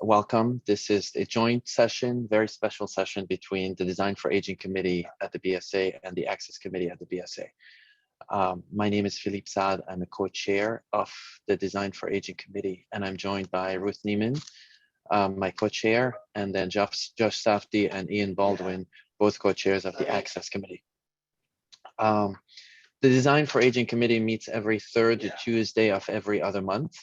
Welcome. This is a joint session, very special session between the Design for Aging Committee at the BSA and the Access Committee at the BSA. My name is Philippe Saad. I'm a co-chair of the Design for Aging Committee, and I'm joined by Ruth Neiman, my co-chair, and then Josh Safdie and Ian Baldwin, both co-chairs of the Access Committee. The Design for Aging Committee meets every third Tuesday of every other month.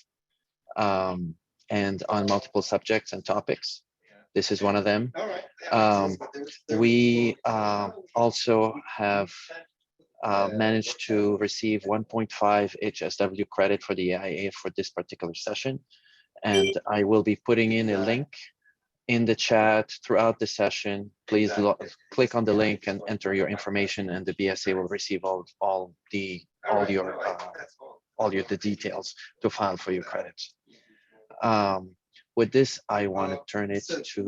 And on multiple subjects and topics. This is one of them. We also have managed to receive 1.5 HSW credit for the AIA for this particular session. And I will be putting in a link in the chat throughout the session. Please click on the link and enter your information, and the BSA will receive all the details to file for your credits. With this, I want to turn it to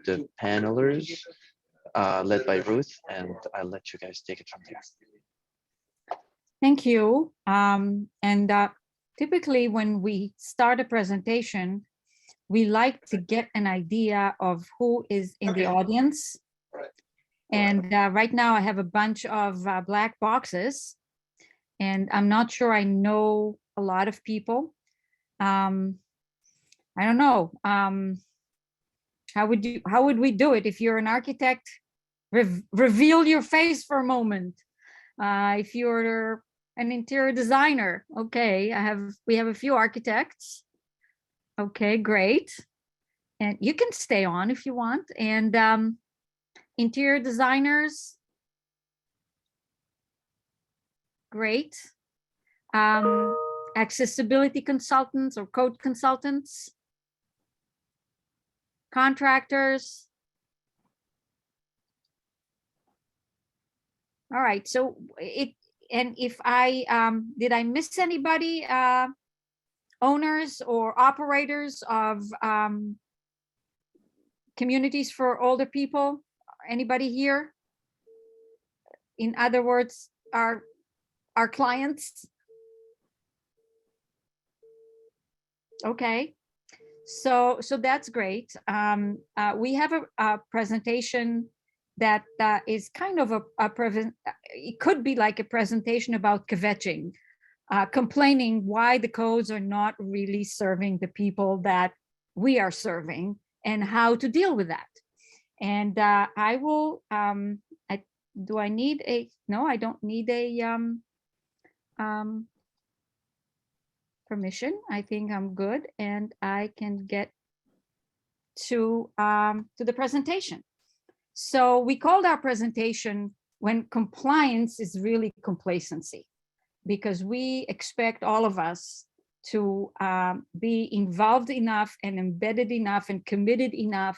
the panelers led by Ruth, and I'll let you guys take it from there. Thank you. Typically when we start a presentation, we like to get an idea of who is in the audience. And right now I have a bunch of black boxes, and I'm not sure I know a lot of people. I don't know. How would we do it? If you're an architect, reveal your face for a moment. If you're an interior designer, okay. We have a few architects. Okay, great. And you can stay on if you want. And interior designers, great. Accessibility consultants or code consultants. Contractors. All right, so if I did I miss anybody? Owners or operators of communities for older people? Anybody here? In other words, our clients? Okay. So that's great. We have a presentation that is kind of it could be like a presentation about kvetching, complaining why the codes are not really serving the people that we are serving and how to deal with that. And I will, do I need a, no, I don't need a permission. I think I'm good, and I can get to the presentation. So we called our presentation When Compliance is Really Complacency, because we expect all of us to be involved enough and embedded enough and committed enough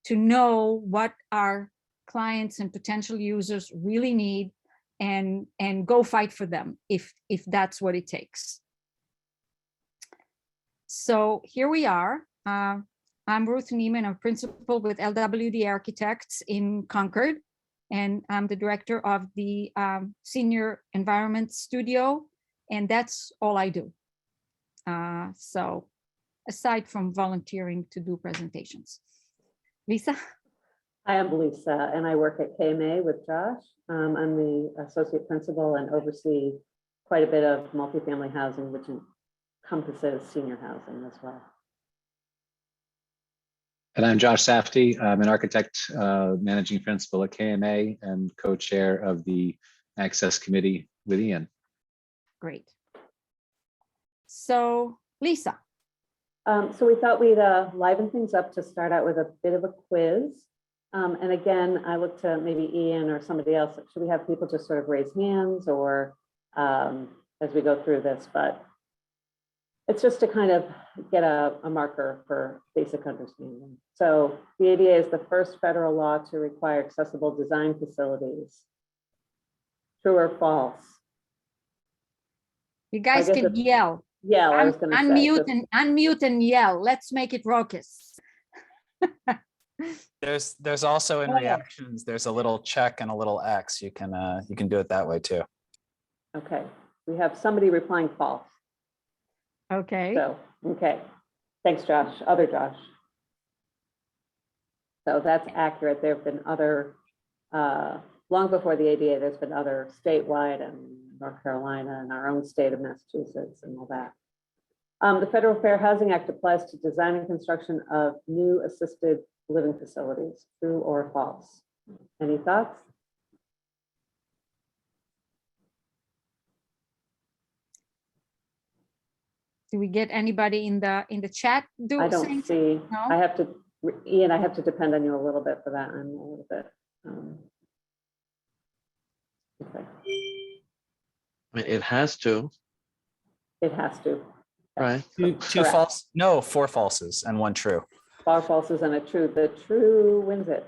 to know what our clients and potential users really need, and go fight for them if that's what it takes. So here we are. I'm Ruth Neiman. I'm principal with LWD Architects in Concord, and I'm the director of the Senior Environment Studio, and that's all I do. So aside from volunteering to do presentations. Lisa? Hi, I'm Lisa, and I work at KMA with Josh. I'm the associate principal and oversee quite a bit of multifamily housing, which encompasses senior housing as well. And I'm Josh Safdie. I'm an architect, managing principal at KMA and co-chair of the Access Committee with Ian. Great. So Lisa. So we thought we'd liven things up to start out with a bit of a quiz. And again, I look to maybe Ian or somebody else. Should we have people just sort of raise hands or as we go through this? But it's just to kind of get a marker for basic understanding. So the ADA is the first federal law to require accessible design facilities. True or false? You guys can yell. Yeah, I was going to say. Unmute and yell. Let's make it raucous. There's also in reactions, there's a little check and a little X. You can do it that way too. Okay, we have somebody replying false. Okay. So, okay. Thanks, Josh. Other Josh. So that's accurate. There have been other, long before the ADA, there's been other statewide and North Carolina and our own state of Massachusetts and all that. The Federal Fair Housing Act applies to design and construction of new assisted living facilities, true or false? Any thoughts? Do we get anybody in the chat? I don't see, No? I have to, Ian, I have to depend on you a little bit for that. I'm a little bit. Okay. I mean, it has to, It has to. right? Two Correct. false, no, 4 falses and 1 true. 4 falses and a true. The true wins it.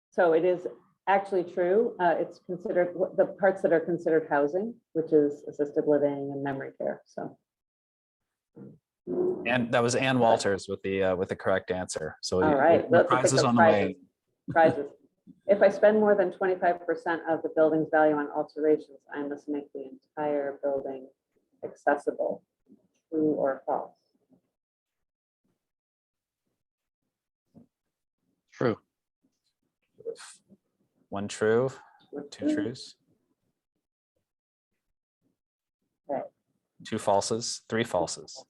So it is actually true. It's considered the parts that are considered housing, which is assisted living and memory care. So. And that was Ann Walters with the correct answer. So All right, the let's prize pick is up on the way. prizes. If I spend more than 25% of the building's value on alterations, I must make the entire building accessible. True or false? True. 1 true, 2 trues. Okay. 2 falses, 3 falses,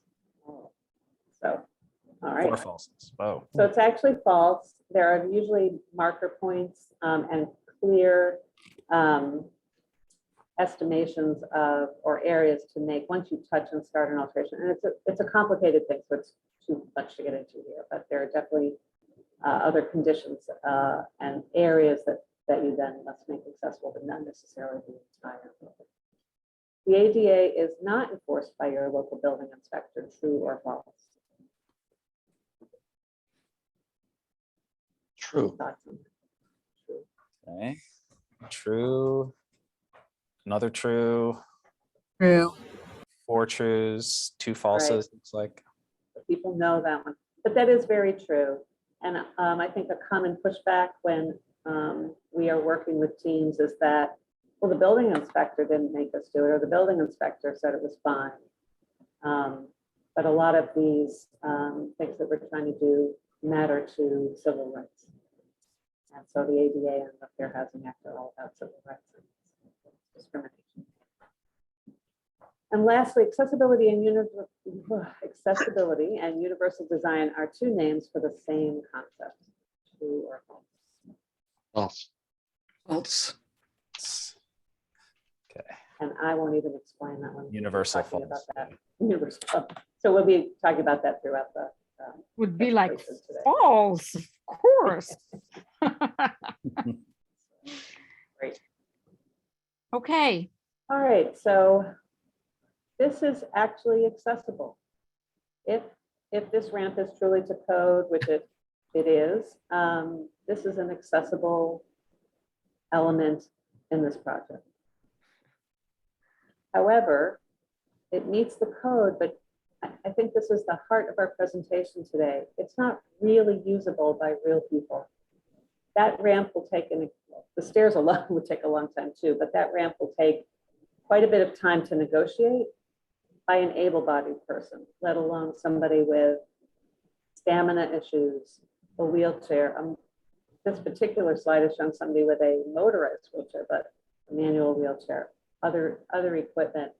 So, all 4 right. falses. Whoa. So it's actually false. There are usually marker points and clear estimations of or areas to make once you touch and start an alteration. And it's a complicated thing, so it's too much to get into here. But there are definitely other conditions and areas that you then must make accessible, but not necessarily the entire building. The ADA is not enforced by your local building inspector. True or false? True. Thoughts on that? True. Okay. True. Another true. True. 4 trues, 2 falses. Looks like. People know that one, but that is very true. And I think a common pushback when we are working with teams is that, well, the building inspector didn't make us do it, or the building inspector said it was fine. But a lot of these things that we're trying to do matter to civil rights. And so the ADA and the Fair Housing Act are all about civil rights and discrimination. And lastly, accessibility and universal design are 2 names for the same concept. True or false? False. False. Okay. And I won't even explain that one. Universal Talking about false. that. Universal. So we'll be talking about that throughout the. Would be like presentation today. false, of course. Great. Okay, All right, so this is actually accessible. If this ramp is truly to code, which it is, this is an accessible element in this project. However, it meets the code, but I think this is the heart of our presentation today. It's not really usable by real people. That ramp will take, the stairs alone would take a long time too, but that ramp will take quite a bit of time to negotiate by an able-bodied person, let alone somebody with stamina issues, a wheelchair. This particular slide is showing somebody with a motorized wheelchair, but a manual wheelchair, other equipment,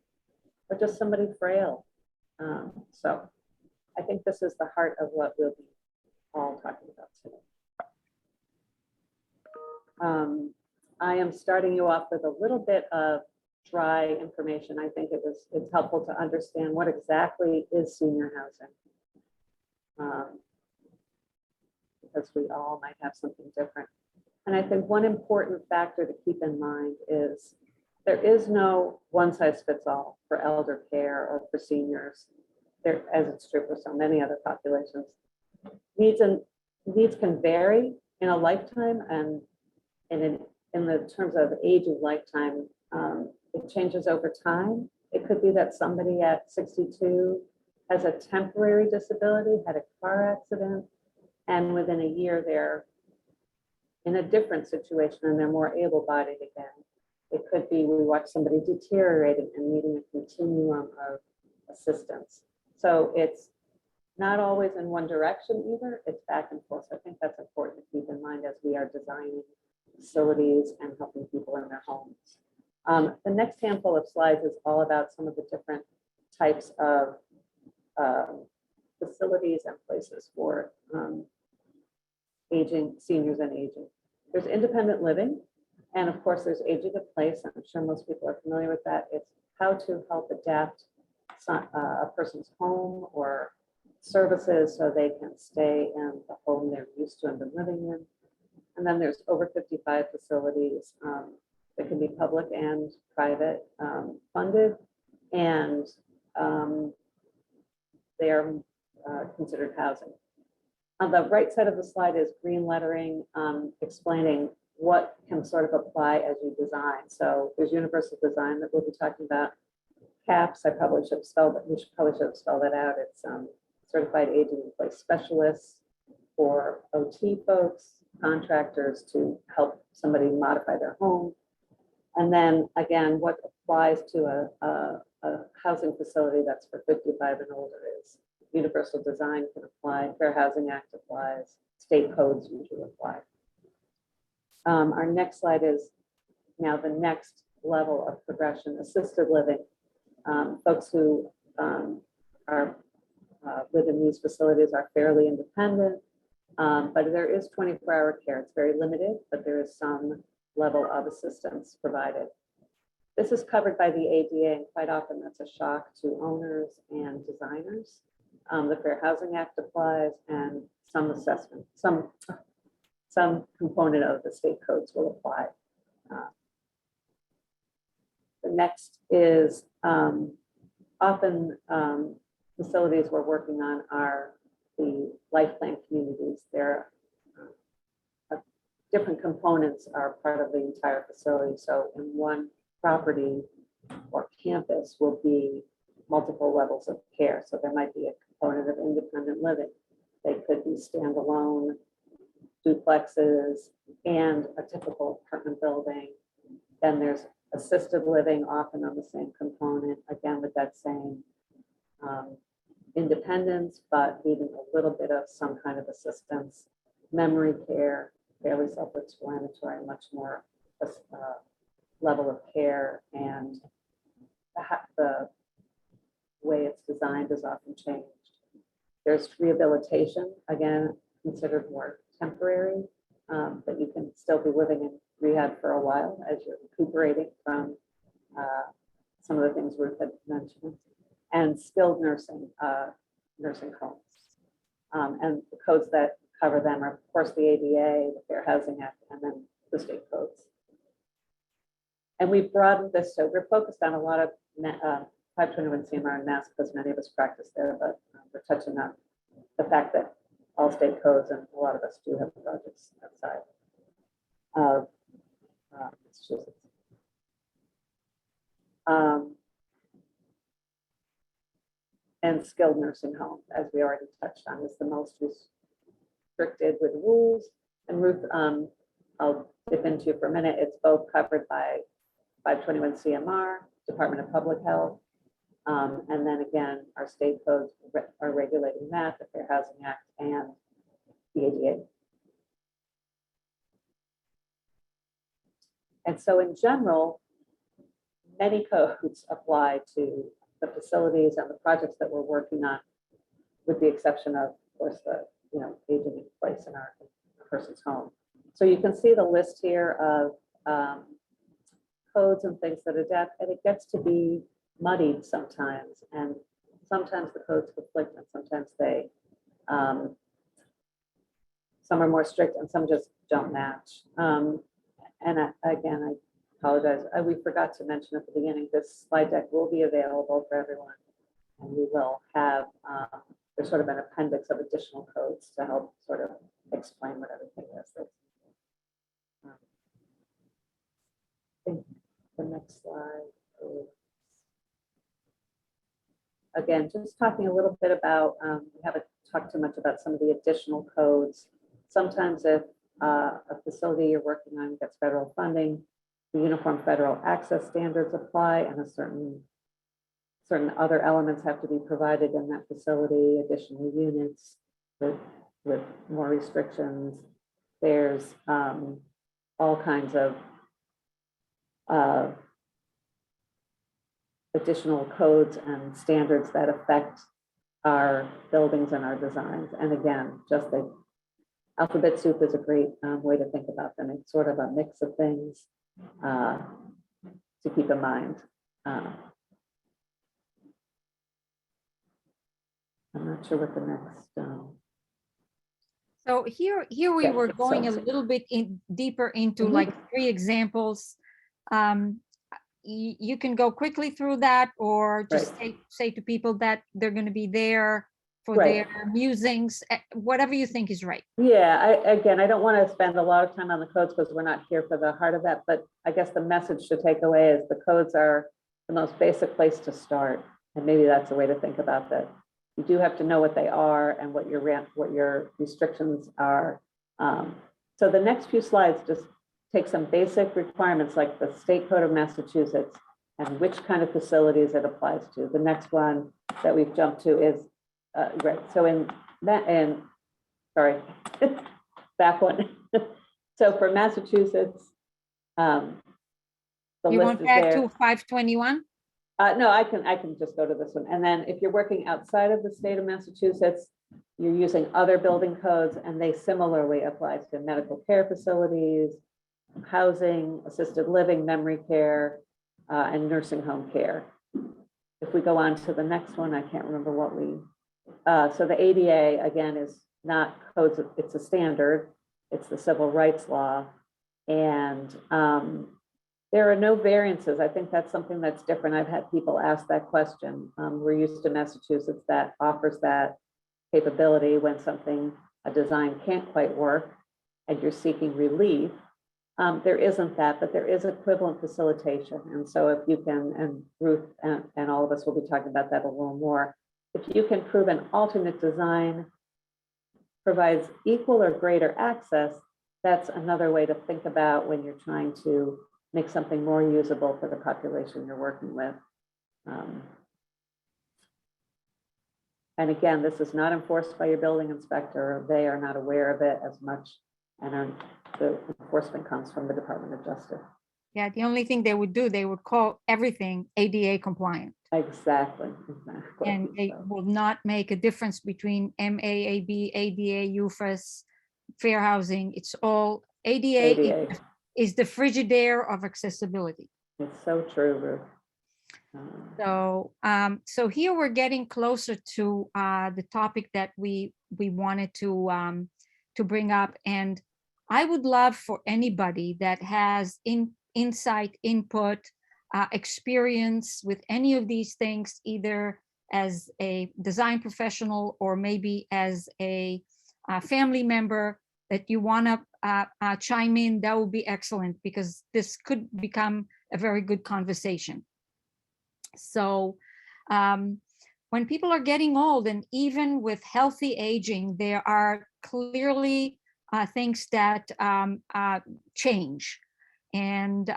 or just somebody frail. So I think this is the heart of what we'll be all talking about today. I am starting you off with a little bit of dry information. I think it's helpful to understand what exactly is senior housing, because we all might have something different. And I think one important factor to keep in mind is there is no one size fits all for elder care or for seniors, there, as it's true for so many other populations. Needs can vary in a lifetime, and in the terms of age of lifetime, it changes over time. It could be that somebody at 62 has a temporary disability, had a car accident, and within a year they're in a different situation and they're more able-bodied again. It could be we watch somebody deteriorating and needing a continuum of assistance. So it's not always in one direction either, it's back and forth. So I think that's important to keep in mind as we are designing facilities and helping people in their homes. The next handful of slides is all about some of the different types of facilities and places for aging, seniors and aging. There's independent living, and of course there's aging in place. I'm sure most people are familiar with that. It's how to help adapt a person's home or services so they can stay in the home they're used to and been living in. And then there's over 55 facilities that can be public and private funded, and they are considered housing. On the right side of the slide is green lettering explaining what can sort of apply as you design. So there's universal design that we'll be talking about. CAPS, I probably should have spelled it. We probably should have spelled that out. It's certified aging in place specialists for OT folks, contractors to help somebody modify their home. And then again, what applies to a housing facility that's for 55 and older is universal design can apply, Fair Housing Act applies, state codes usually apply. Our next slide is now the next level of progression, assisted living. Folks who are within these facilities are fairly independent, but there is 24-hour care. It's very limited, but there is some level of assistance provided. This is covered by the ADA, and quite often that's a shock to owners and designers. The Fair Housing Act applies, and some assessment, some component of the state codes will apply. The next is often facilities we're working on are the life plan communities. They're different components are part of the entire facility. So in one property or campus will be multiple levels of care. So there might be a component of independent living. They could be standalone duplexes and a typical apartment building. Then there's assisted living, often on the same component, again with that same independence, but needing a little bit of some kind of assistance. Memory care, fairly self-explanatory, much more level of care, and the way it's designed is often changed. There's rehabilitation, again, considered more temporary, but you can still be living in rehab for a while as you're recuperating from some of the things Ruth had mentioned, and skilled nursing, nursing homes. And the codes that cover them are, of course, the ADA, the Fair Housing Act, and then the state codes. And we've broadened this, so we're focused on a lot of 521 CMR and Mass because many of us practice there, but we're touching on the fact that all state codes and a lot of us do have projects outside of Massachusetts. And skilled nursing home, as we already touched on, is the most restricted with rules. And Ruth, I'll dip into for a minute. It's both covered by 521 CMR, Department of Public Health, and then again, our state codes are regulating that, the Fair Housing Act and the ADA. And so in general, many codes apply to the facilities and the projects that we're working on, with the exception of course, the aging in place in our person's home. So you can see the list here of codes and things that adapt, and it gets to be muddied sometimes, and sometimes the codes conflict, and sometimes they some are more strict and some just don't match. Again, I apologize. We forgot to mention at the beginning, this slide deck will be available for everyone, and we will have there's sort of an appendix of additional codes to help sort of explain what everything is. I think the next slide is, again, just talking a little bit about, we haven't talked too much about some of the additional codes. Sometimes if a facility you're working on gets federal funding, the Uniform Federal Access Standards apply, and a certain certain other elements have to be provided in that facility, additional units with more restrictions. There's all kinds of additional codes and standards that affect our buildings and our designs. And again, just the alphabet soup is a great way to think about them. It's sort of a mix of things to keep in mind. I'm not sure what the next. So here we Yeah, were going a so- little bit deeper into Mhm. like 3 examples. You can go quickly through that, or just say to people that they're going to be there for Right. their musings, whatever you think is right. Yeah, again, I don't want to spend a lot of time on the codes because we're not here for the heart of that, but I guess the message to take away is the codes are the most basic place to start. And maybe that's a way to think about that. You do have to know what they are and what your restrictions are. So the next few slides just take some basic requirements like the State Code of Massachusetts and which kind of facilities it applies to. The next one that we've jumped to is right. So in that, and sorry, back one. So for Massachusetts, the You list want is back there. to 521? No, I can just go to this one. And then if you're working outside of the state of Massachusetts, you're using other building codes, and they similarly apply to medical care facilities, housing, assisted living, memory care, and nursing home care. If we go on to the next one, I can't remember what we, so the ADA, again, is not codes, it's a standard. It's the civil rights law. And there are no variances. I think that's something that's different. I've had people ask that question. We're used to Massachusetts that offers that capability when a design can't quite work and you're seeking relief. There isn't that, but there is equivalent facilitation. And so if you can, and Ruth and all of us will be talking about that a little more, if you can prove an alternate design provides equal or greater access, that's another way to think about when you're trying to make something more usable for the population you're working with. And again, this is not enforced by your building inspector. They are not aware of it as much, and the enforcement comes from the Department of Justice. Yeah, the only thing they would do, they would call everything ADA compliant. Exactly. And they So, will not make a difference between MAAB, ADA, UFAS, fair housing. It's all ADA ADA, is the Frigidaire of accessibility. it's so true, Ruth. So here we're getting closer to the topic that we wanted to bring up, and I would love for anybody that has insight, input, experience with any of these things, either as a design professional or maybe as a family member, that you want to chime in. That would be excellent, because this could become a very good conversation. So when people are getting old, and even with healthy aging, there are clearly things that change, and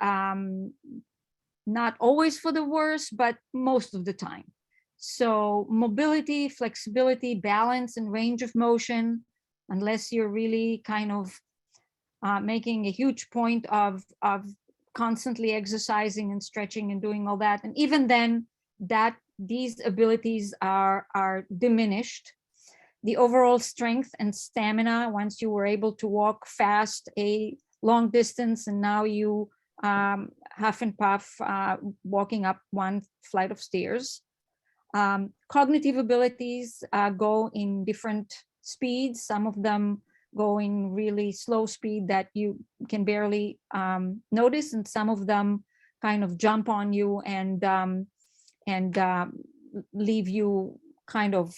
not always for the worse, but most of the time. So mobility, flexibility, balance, and range of motion, unless you're really kind of making a huge point of constantly exercising and stretching and doing all that. And even then, that these abilities are diminished. The overall strength and stamina, once you were able to walk fast a long distance, and now you huff and puff walking up one flight of stairs. Cognitive abilities go in different speeds. Some of them go in really slow speed that you can barely notice, and some of them kind of jump on you and leave you kind of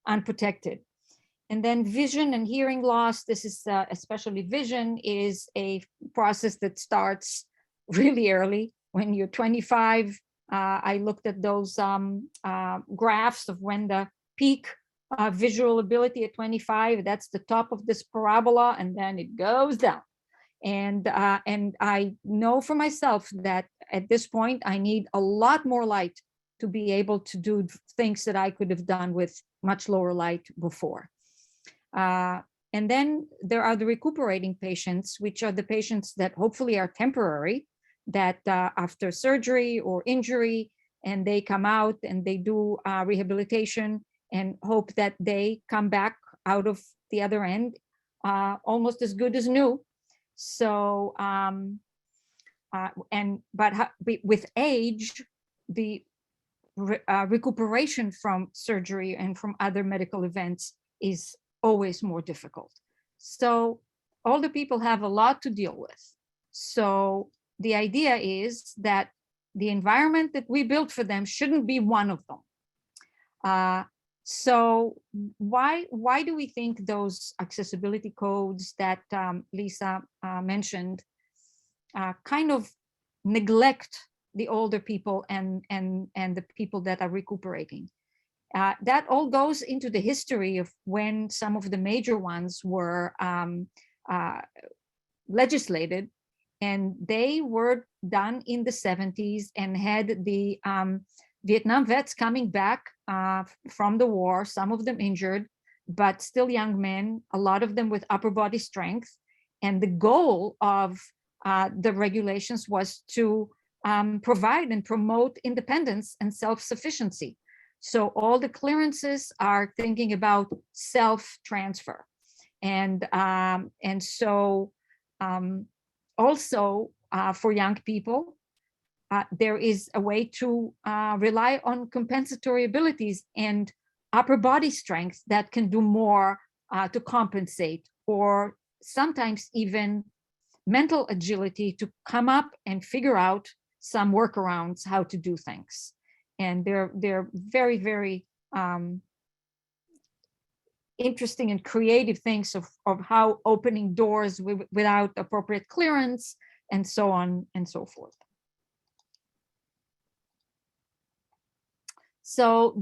unprotected. And then vision and hearing loss. This is especially vision is a process that starts really early. When you're 25, I looked at those graphs of when the peak visual ability at 25, that's the top of this parabola, and then it goes down. And I know for myself that at this point, I need a lot more light to be able to do things that I could have done with much lower light before. And then there are the recuperating patients, which are the patients that hopefully are temporary, that after surgery or injury, and they come out and they do rehabilitation and hope that they come back out of the other end almost as good as new. So, with age, the recuperation from surgery and from other medical events is always more difficult. So older people have a lot to deal with. So the idea is that the environment that we built for them shouldn't be one of them. So why do we think those accessibility codes that Lisa mentioned kind of neglect the older people and the people that are recuperating? That all goes into the history of when some of the major ones were legislated, and they were done in the 70s and had the Vietnam vets coming back from the war, some of them injured, but still young men, a lot of them with upper body strength. And the goal of the regulations was to provide and promote independence and self-sufficiency. So all the clearances are thinking about self-transfer. And so also for young people, there is a way to rely on compensatory abilities and upper body strength that can do more to compensate, or sometimes even mental agility to come up and figure out some workarounds how to do things. And they're very, very interesting and creative things of how opening doors without appropriate clearance and so on and so forth. So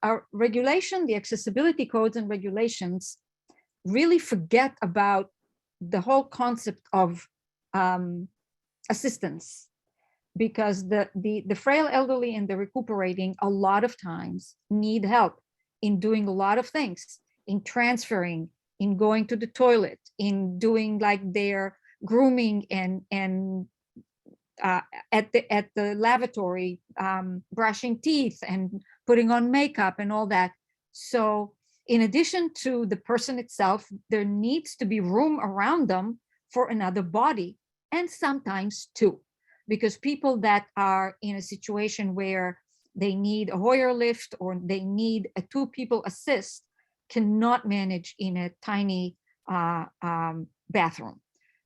our regulation, the accessibility codes and regulations really forget about the whole concept of assistance, because the frail elderly and the recuperating a lot of times need help in doing a lot of things, in transferring, in going to the toilet, in doing like their grooming and at the lavatory, brushing teeth and putting on makeup and all that. So in addition to the person itself, there needs to be room around them for another body, and sometimes two, because people that are in a situation where they need a Hoyer lift or they need a 2-people assist cannot manage in a tiny bathroom.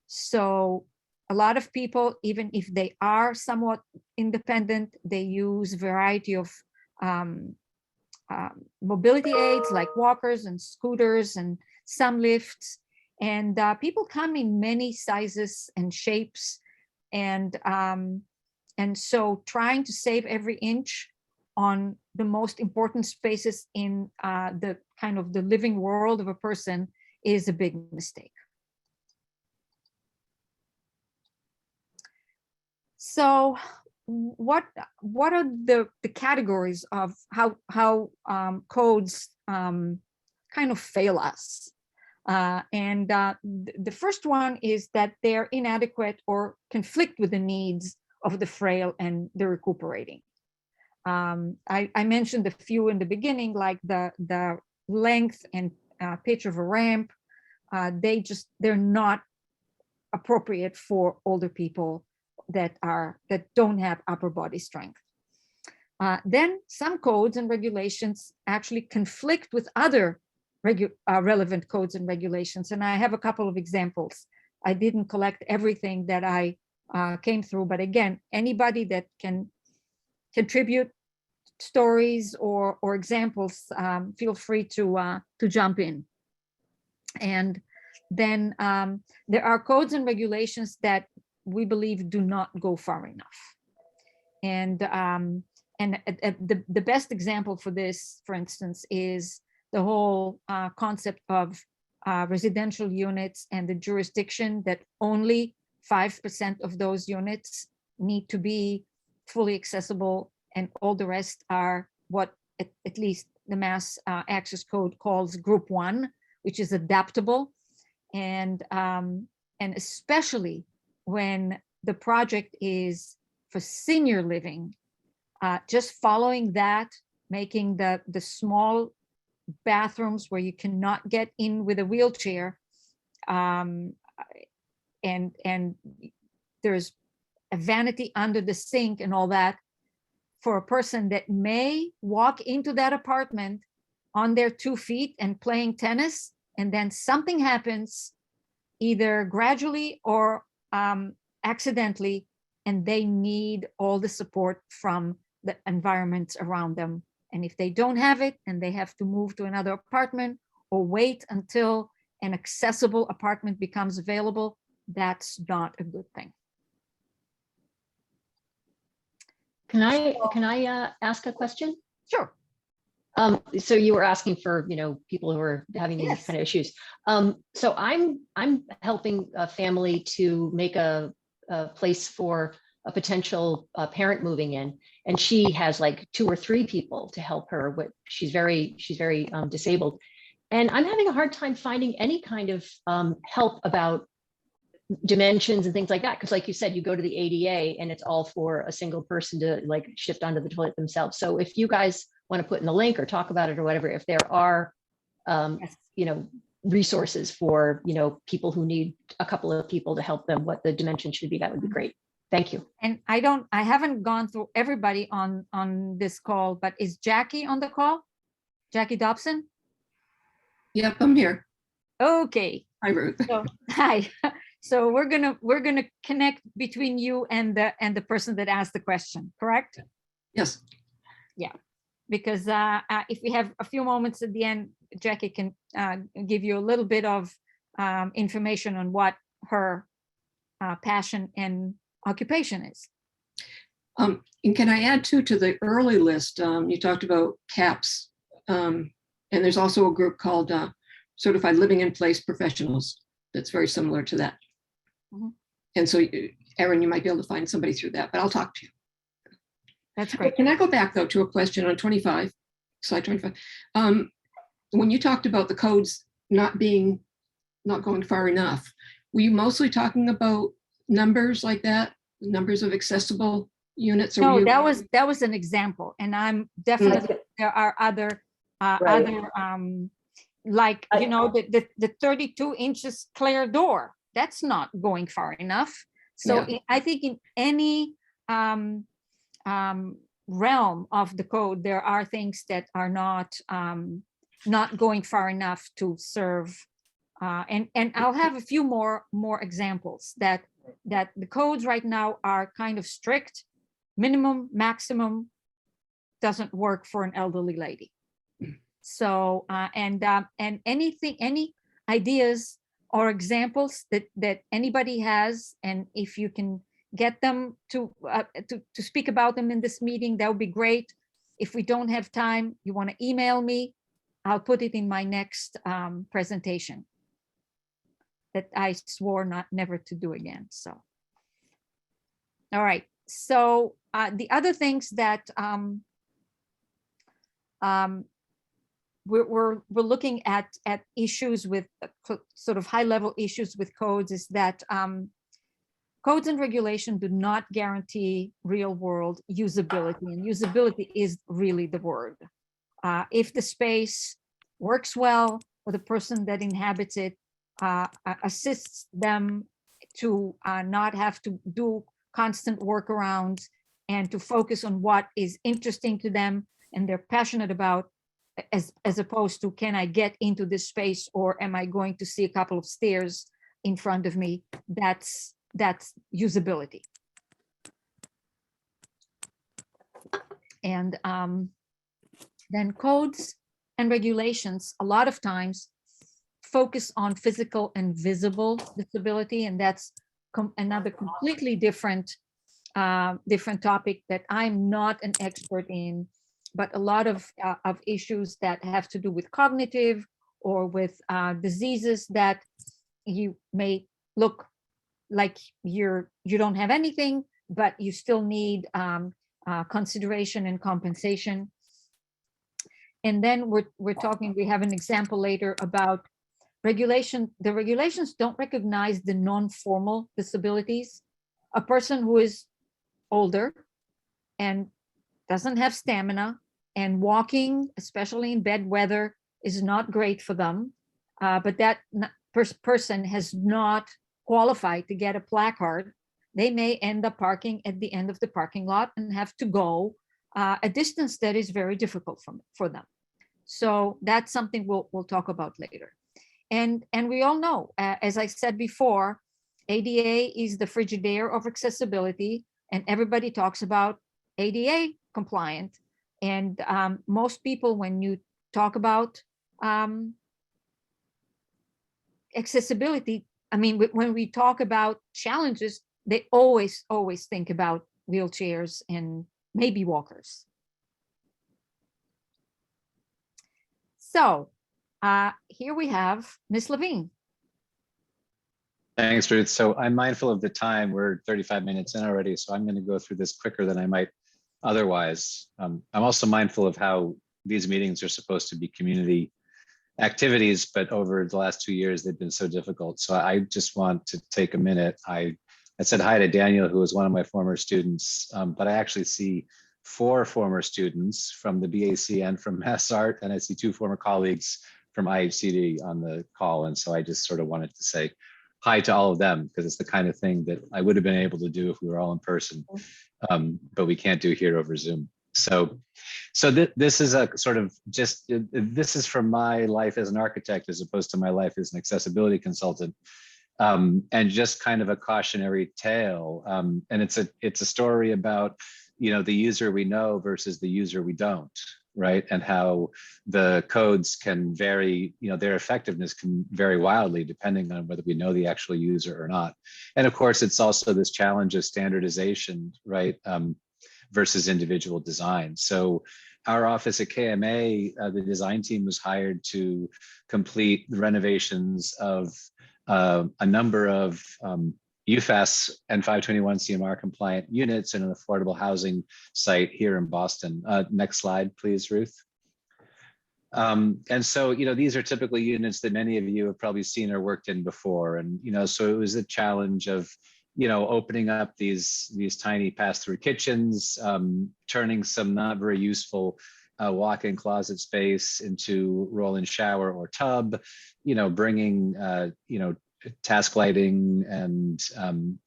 So a lot of people, even if they are somewhat independent, they use a variety of mobility aids like walkers and scooters and some lifts. And people come in many sizes and shapes. And so trying to save every inch on the most important spaces in the kind of the living world of a person is a big mistake. So what are the categories of how codes kind of fail us? And the first one is that they're inadequate or conflict with the needs of the frail and the recuperating. I mentioned a few in the beginning, like the length and pitch of a ramp. They're not appropriate for older people that don't have upper body strength. Then some codes and regulations actually conflict with other relevant codes and regulations. And I have a couple of examples. I didn't collect everything that I came through, but again, anybody that can contribute stories or examples, feel free to jump in. And then there are codes and regulations that we believe do not go far enough. And the best example for this, for instance, is the whole concept of residential units and the jurisdiction that only 5% of those units need to be fully accessible and all the rest are what at least the Mass Access Code calls Group 1, which is adaptable, and especially when the project is for senior living, just following that, making the small bathrooms where you cannot get in with a wheelchair, and there's a vanity under the sink and all that, for a person that may walk into that apartment on their 2 feet and playing tennis, and then something happens, either gradually or accidentally, and they need all the support from the environments around them. And if they don't have it and they have to move to another apartment or wait until an accessible apartment becomes available, that's not a good thing. Can I ask a question? Sure. So you were asking for, people who are having these Yes. kind of issues. So I'm helping a family to make a place for a potential parent moving in, and she has like 2 or 3 people to help her. She's very disabled, and I'm having a hard time finding any kind of help about dimensions and things like that, because like you said, you go to the ADA and it's all for a single person to like shift onto the toilet themselves. So if you guys want to put in the link or talk about it or whatever, if there are Yes. resources for people who need a couple of people to help them, what the dimension should be, that would be great. Thank you. And I haven't gone through everybody on this call, but is Jackie on the call? Jackie Dobson? Yep, I'm here. Okay. Hi, Ruth. So, hi. So we're gonna connect between you and the person that asked the question, correct? Yes. Because if we have a few moments at the end, Jackie can give you a little bit of information on what her passion and occupation is. And can I add to the early list? You talked about CAPS, and there's also a group called Certified Living in Place Professionals that's very similar to that. Mhm. And so, Erin, you might be able to find somebody through that, but I'll talk to you. That's great. Can I go back though to a question on 25, slide 25? When you talked about the codes not going far enough, were you mostly talking about numbers like that, numbers of accessible units? Or No, that was an example, and I'm definitely, there are other like the 32 inches clear door. That's not going far enough. So I think in any realm of the code, there are things that are not going far enough to serve. And I'll have a few more examples that the codes right now are kind of strict. Minimum, maximum doesn't work for an elderly lady. So and any ideas or examples that anybody has, and if you can get them to speak about them in this meeting, that would be great. If we don't have time, you want to email me, I'll put it in my next presentation that I swore never to do again. So, all right. So the other things that we're looking at issues with sort of high level issues with codes is that codes and regulation do not guarantee real world usability, and usability is really the word. If the space works well for the person that inhabits it, assists them to not have to do constant workarounds and to focus on what is interesting to them and they're passionate about, as opposed to, can I get into this space, or am I going to see a couple of stairs in front of me? That's usability. And then codes and regulations a lot of times focus on physical and visible disability, and that's another completely different topic that I'm not an expert in, but a lot of issues that have to do with cognitive or with diseases that you may look like you don't have anything, but you still need consideration and compensation. And then we're talking, we have an example later about regulation. The regulations don't recognize the non-formal disabilities. A person who is older and doesn't have stamina and walking, especially in bad weather, is not great for them. But that person has not qualified to get a placard. They may end up parking at the end of the parking lot and have to go a distance that is very difficult for them. So that's something we'll talk about later. And we all know, as I said before, ADA is the Frigidaire of accessibility, and everybody talks about ADA compliant. And most people, when you talk about accessibility, I mean, when we talk about challenges, they always think about wheelchairs and maybe walkers. So here we have Ms. Levine. Thanks, Ruth. So I'm mindful of the time. We're 35 minutes in already, so I'm going to go through this quicker than I might otherwise. I'm also mindful of how these meetings are supposed to be community activities, but over the last 2 years, they've been so difficult. So I just want to take a minute. I said hi to Daniel, who was one of my former students, but I actually see 4 former students from the BAC and from Mass Art, and I see 2 former colleagues from IHCD on the call. And so I just sort of wanted to say hi to all of them, because it's the kind of thing that I would have been able to do if we were all in person, but we can't do here over Zoom. So this is a sort of this is from my life as an architect as opposed to my life as an accessibility consultant, and just kind of a cautionary tale. And it's a story about, the user we know versus the user we don't, right? And how the codes can vary, their effectiveness can vary wildly depending on whether we know the actual user or not. And of course, it's also this challenge of standardization, right? Versus individual design. So our office at KMA, the design team was hired to complete the renovations of a number of UFAS and 521 CMR compliant units in an affordable housing site here in Boston. Next slide, please, Ruth. And so, these are typically units that many of you have probably seen or worked in before. And, so it was a challenge of, opening up these tiny pass-through kitchens, turning some not very useful walk-in closet space into roll-in shower or tub, bringing, task lighting and,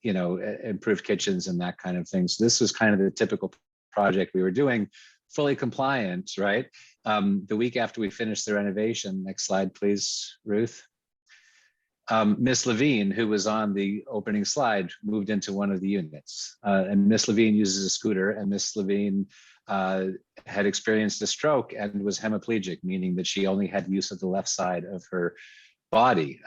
improved kitchens and that kind of thing. So this was kind of the typical project we were doing, fully compliant, right? The week after we finished the renovation, next slide, please, Ruth. Miss Levine, who was on the opening slide, moved into one of the units. And Miss Levine uses a scooter, and Miss Levine had experienced a stroke and was hemiplegic, meaning that she only had use of the left side of her body.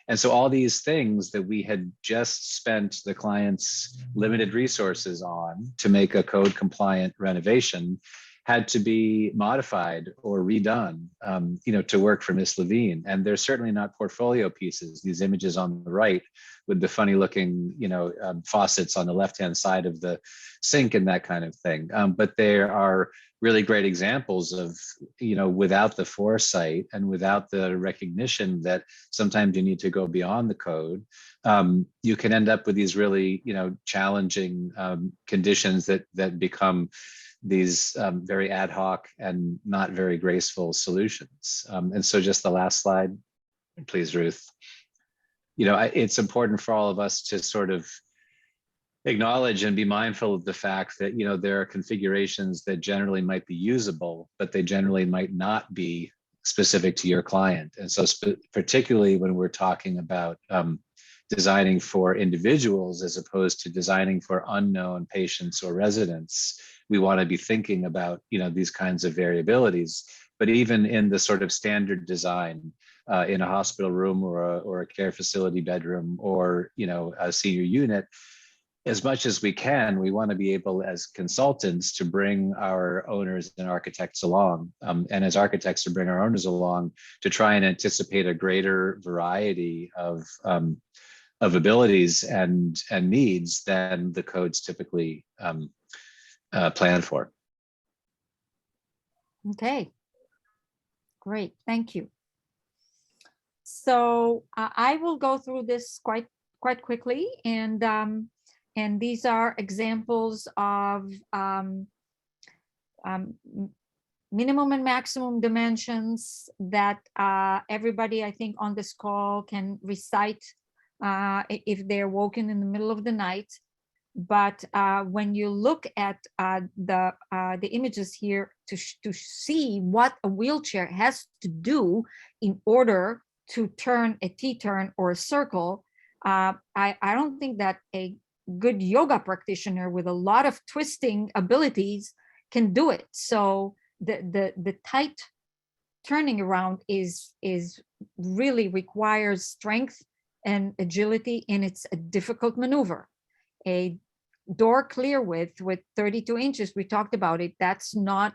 And so all these things that we had just spent the client's limited resources on to make a code compliant renovation had to be modified or redone, to work for Miss Levine. And they're certainly not portfolio pieces. These images on the right with the funny looking, faucets on the left-hand side of the sink and that kind of thing. But there are really great examples of, without the foresight and without the recognition that sometimes you need to go beyond the code, you can end up with these really, challenging conditions that become these very ad hoc and not very graceful solutions. And so just the last slide, please, Ruth. It's important for all of us to sort of acknowledge and be mindful of the fact that, there are configurations that generally might be usable, but they generally might not be specific to your client. And so particularly when we're talking about designing for individuals as opposed to designing for unknown patients or residents, we want to be thinking about, these kinds of variabilities. But even in the sort of standard design in a hospital room or a care facility bedroom or, a senior unit, as much as we can, we want to be able as consultants to bring our owners and architects along, and as architects to bring our owners along to try and anticipate a greater variety of abilities and needs than the codes typically planned for. Okay. Great, thank you. So I will go through this quite quickly, and these are examples of minimum and maximum dimensions that everybody, I think, on this call can recite if they're woken in the middle of the night. But when you look at the images here to see what a wheelchair has to do in order to turn a T-turn or a circle, I don't think that a good yoga practitioner with a lot of twisting abilities can do it. So the tight turning around is really requires strength and agility, and it's a difficult maneuver. A door clear width with 32 inches, we talked about it, that's not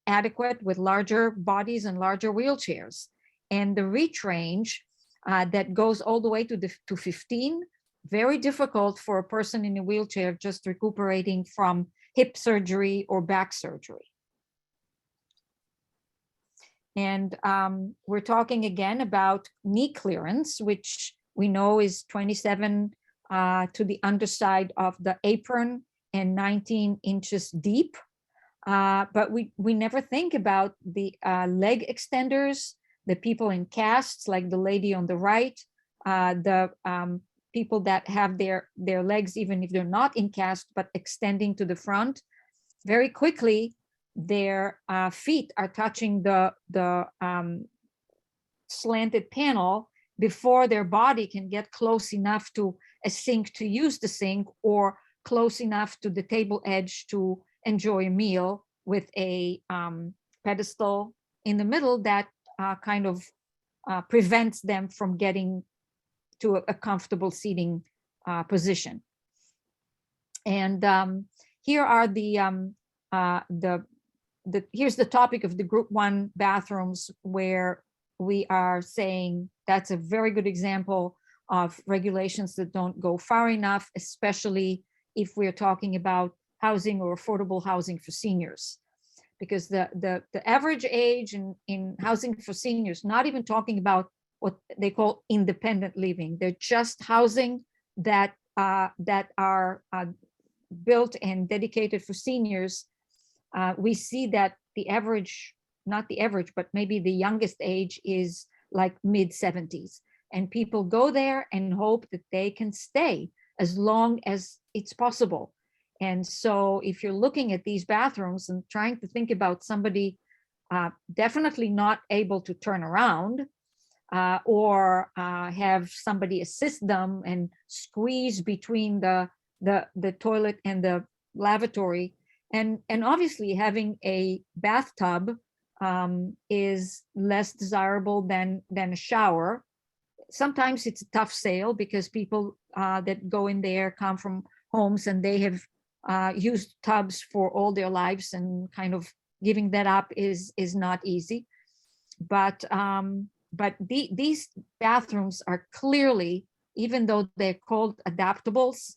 adequate with larger bodies and larger wheelchairs. And the reach range that goes all the way to 15, very difficult for a person in a wheelchair just recuperating from hip surgery or back surgery. And we're talking again about knee clearance, which we know is 27 to the underside of the apron and 19 inches deep. But we never think about the leg extenders, the people in casts, like the lady on the right, the people that have their legs, even if they're not in cast, but extending to the front. Very quickly, their feet are touching the slanted panel before their body can get close enough to a sink to use the sink, or close enough to the table edge to enjoy a meal, with a pedestal in the middle that kind of prevents them from getting to a comfortable seating position. And here are here's the topic of the group 1 bathrooms, where we are saying that's a very good example of regulations that don't go far enough, especially if we're talking about housing or affordable housing for seniors. Because the average age in housing for seniors, not even talking about what they call independent living, they're just housing that are built and dedicated for seniors. We see that the average, not the average, but maybe the youngest age is like mid-70s. And people go there and hope that they can stay as long as it's possible. And so if you're looking at these bathrooms and trying to think about somebody definitely not able to turn around, or have somebody assist them and squeeze between the toilet and the lavatory, and obviously having a bathtub is less desirable than a shower. Sometimes it's a tough sale because people that go in there come from homes and they have used tubs for all their lives, and kind of giving that up is not easy. But these bathrooms are clearly, even though they're called adaptables,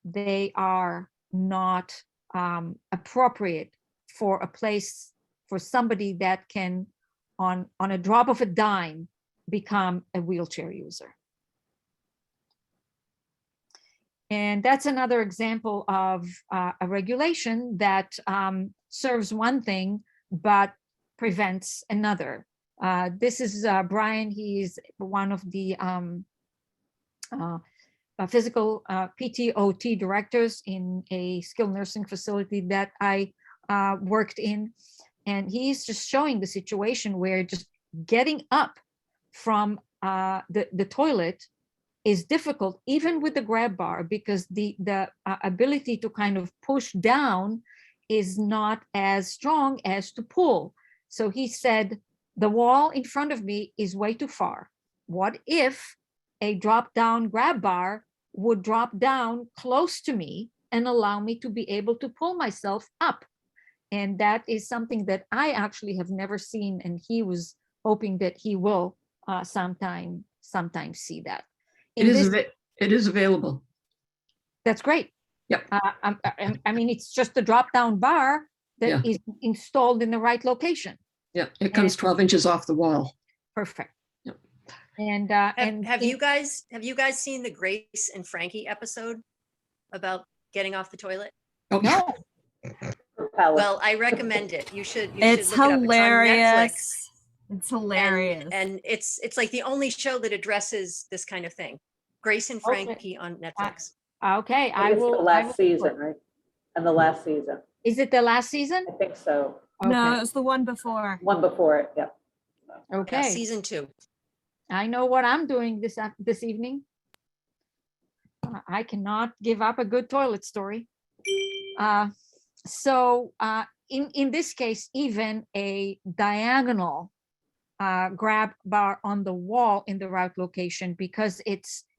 they are not appropriate for a place for somebody that can, on a drop of a dime, become a wheelchair user. And that's another example of a regulation that serves one thing but prevents another. This is Brian. He's one of the physical PT/OT directors in a skilled nursing facility that I worked in. And he's just showing the situation where just getting up from the toilet is difficult, even with the grab bar, because the ability to kind of push down is not as strong as to pull. So he said, the wall in front of me is way too far. What if a drop down grab bar would drop down close to me and allow me to be able to pull myself up? And that is something that I actually have never seen, and he was hoping that he will sometime see that. It is available. That's great. Yep. I mean, it's just a drop-down bar Yeah. that is installed in the right location. Yeah, it comes 12 inches off the wall. Perfect. Yep. And Have you guys seen the Grace and Frankie episode about getting off the toilet? Oh, no, Well, I recommend it. You should It's look it up. It's on Netflix. hilarious. It's hilarious. And it's like the only show that addresses this kind of thing. Grace and Okay. Frankie on Netflix. okay, I It's the will. last season, right? And the last season, Is it the last season? I think so. No, Okay. it was the one before. One before it, yeah. Yeah, Okay. season 2. I know what I'm doing this evening. I cannot give up a good toilet story. So in this case, even a diagonal grab bar on the wall in the right location, because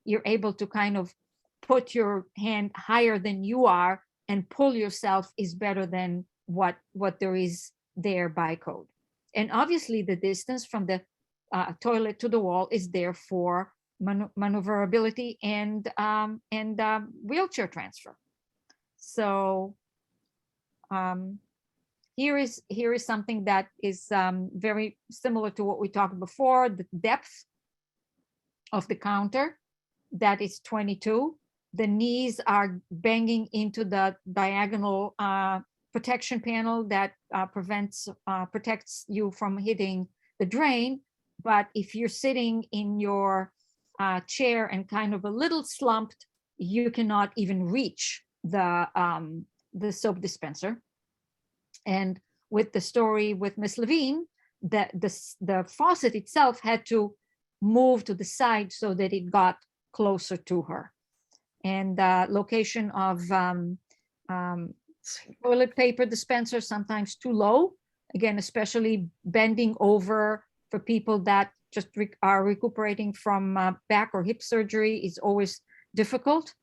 you're able to kind of put your hand higher than you are and pull yourself is better than what there is there by code. And obviously the distance from the toilet to the wall is there for maneuverability and wheelchair transfer. So here is something that is very similar to what we talked before. The depth of the counter, that is 22. The knees are banging into the diagonal protection panel that protects you from hitting the drain. But if you're sitting in your chair and kind of a little slumped, you cannot even reach the soap dispenser. And with the story with Miss Levine, that the faucet itself had to move to the side so that it got closer to her. And location of toilet paper dispenser, sometimes too low. Again, especially bending over for people that just are recuperating from back or hip surgery is always difficult.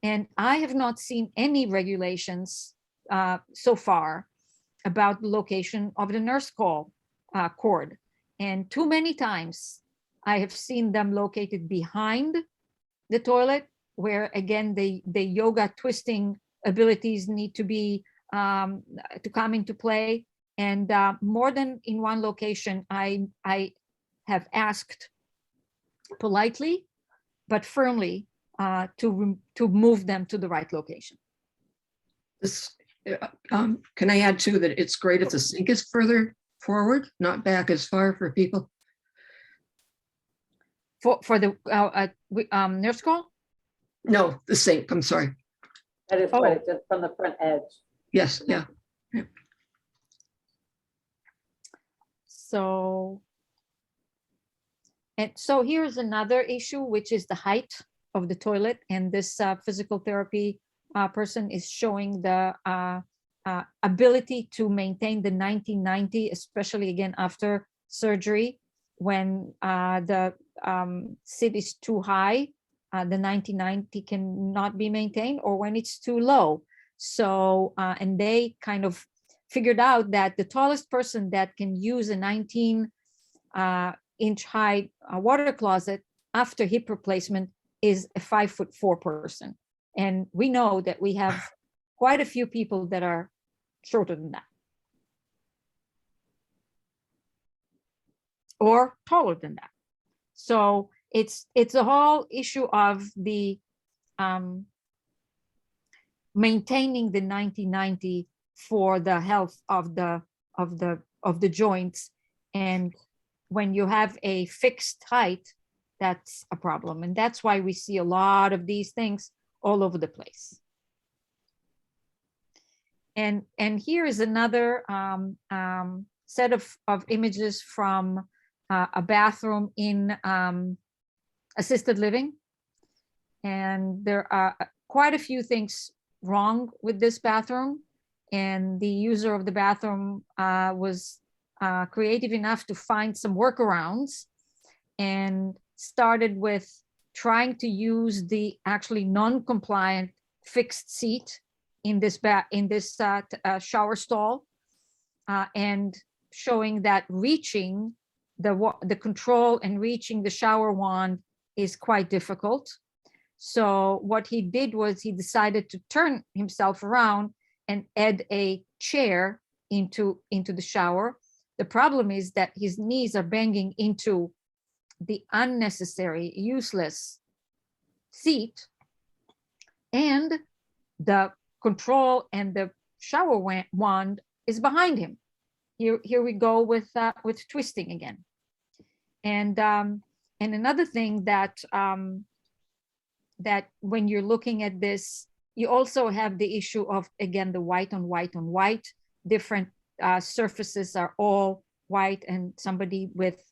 And I have not seen any regulations so far about the location of the nurse call cord. And too many times I have seen them located behind the toilet, where again, the yoga twisting abilities need to be to come into play. And more than in one location, I have asked politely but firmly to move them to the right location. This, can I add too that it's great if the sink is further forward, not back as far for people? For the nurse call? No, the sink, I'm sorry. That is what it did from the front edge. Yes, yeah. So here's another issue, which is the height of the toilet. And this physical therapy person is showing the ability to maintain the 1990, especially again after surgery, when the sit is too high, the 1990 cannot be maintained, or when it's too low. So, and they kind of figured out that the tallest person that can use a 19-inch high water closet after hip replacement is a 5'4" person. And we know that we have quite a few people that are shorter than that, or taller than that. So it's a whole issue of the maintaining the 1990 for the health of the joints. And when you have a fixed height, that's a problem. And that's why we see a lot of these things all over the place. And here is another set of images from a bathroom in assisted living. And there are quite a few things wrong with this bathroom. And the user of the bathroom was creative enough to find some workarounds, and started with trying to use the actually non-compliant fixed seat in this shower stall, and showing that reaching the control and reaching the shower wand is quite difficult. So what he did was he decided to turn himself around and add a chair into the shower. The problem is that his knees are banging into the unnecessary, useless seat, and the control and the shower wand is behind him. Here we go with twisting again. And another thing that that when you're looking at this, you also have the issue of, again, the white on white on white. Different surfaces are all white, and somebody with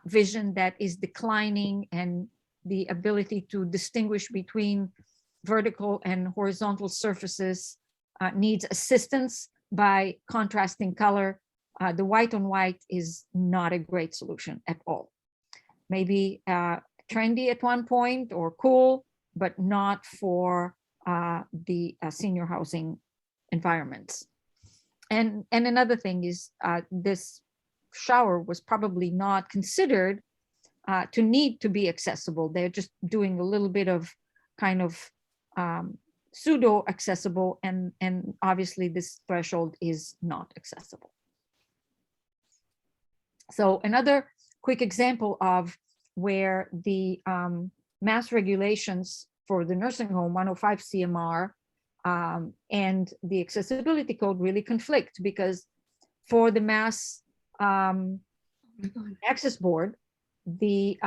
vision that is declining and the ability to distinguish between vertical and horizontal surfaces needs assistance by contrasting color. The white on white is not a great solution at all. Maybe trendy at one point or cool, but not for the senior housing environments. And another thing is this shower was probably not considered to need to be accessible. They're just doing a little bit of kind of pseudo accessible, and obviously this threshold is not accessible. So another quick example of where the mass regulations for the nursing home 105 CMR and the accessibility code really conflict, because for the mass access board, the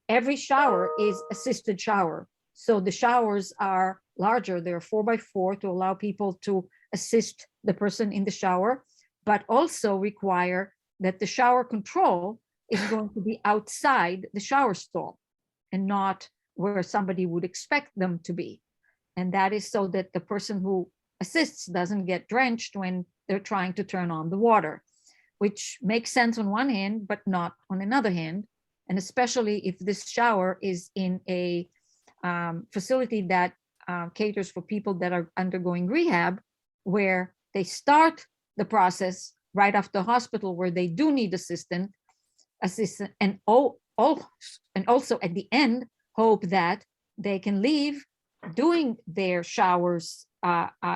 every shower is assisted shower. So the showers are larger, they're 4x4 to allow people to assist the person in the shower, but also require that the shower control is going to be outside the shower stall and not where somebody would expect them to be. And that is so that the person who assists doesn't get drenched when they're trying to turn on the water, which makes sense on one hand, but not on another hand. And especially if this shower is in a facility that caters for people that are undergoing rehab, where they start the process right after hospital, where they do need assistance, and also at the end hope that they can leave doing their showers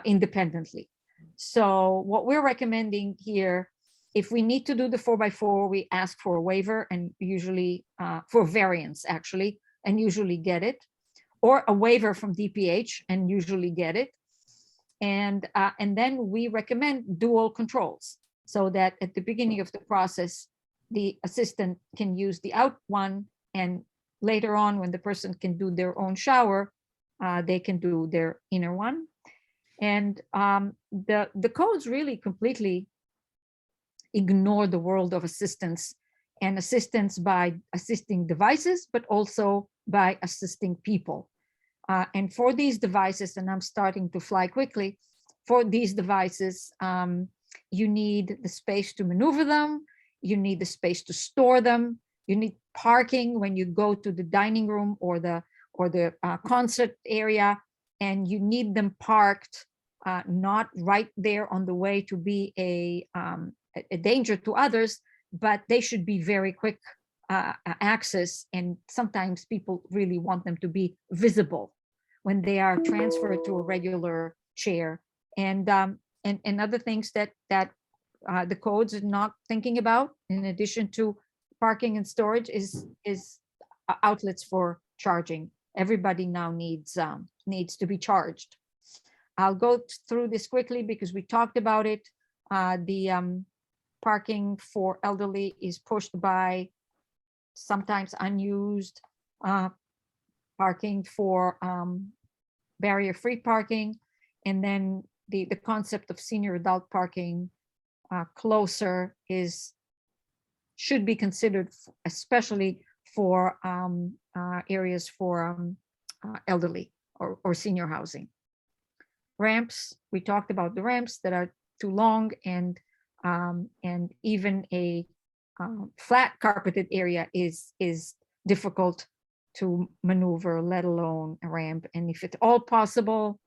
independently. So what we're recommending here, if we need to do the 4x4, we ask for a waiver, and usually for variance actually, and usually get it, or a waiver from DPH and usually get it. And then we recommend dual controls, so that at the beginning of the process, the assistant can use the out one, and later on when the person can do their own shower, they can do their inner one. And the codes really completely ignore the world of assistance, and assistance by assisting devices, but also by assisting people. And for these devices, and I'm starting to fly quickly, for these devices, you need the space to maneuver them, you need the space to store them, you need parking when you go to the dining room or the concert area, and you need them parked not right there on the way to be a danger to others, but they should be very quick access. And sometimes people really want them to be visible when they are transferred to a regular chair. And other things that the codes are not thinking about, in addition to parking and storage, is outlets for charging. Everybody now needs to be charged. I'll go through this quickly because we talked about it. The parking for elderly is pushed by sometimes unused parking for barrier-free parking, and then the concept of senior adult parking closer should be considered, especially for areas for elderly or senior housing. Ramps, we talked about the ramps that are too long, and even a flat carpeted area is difficult to maneuver, let alone a ramp. And if it's all possible,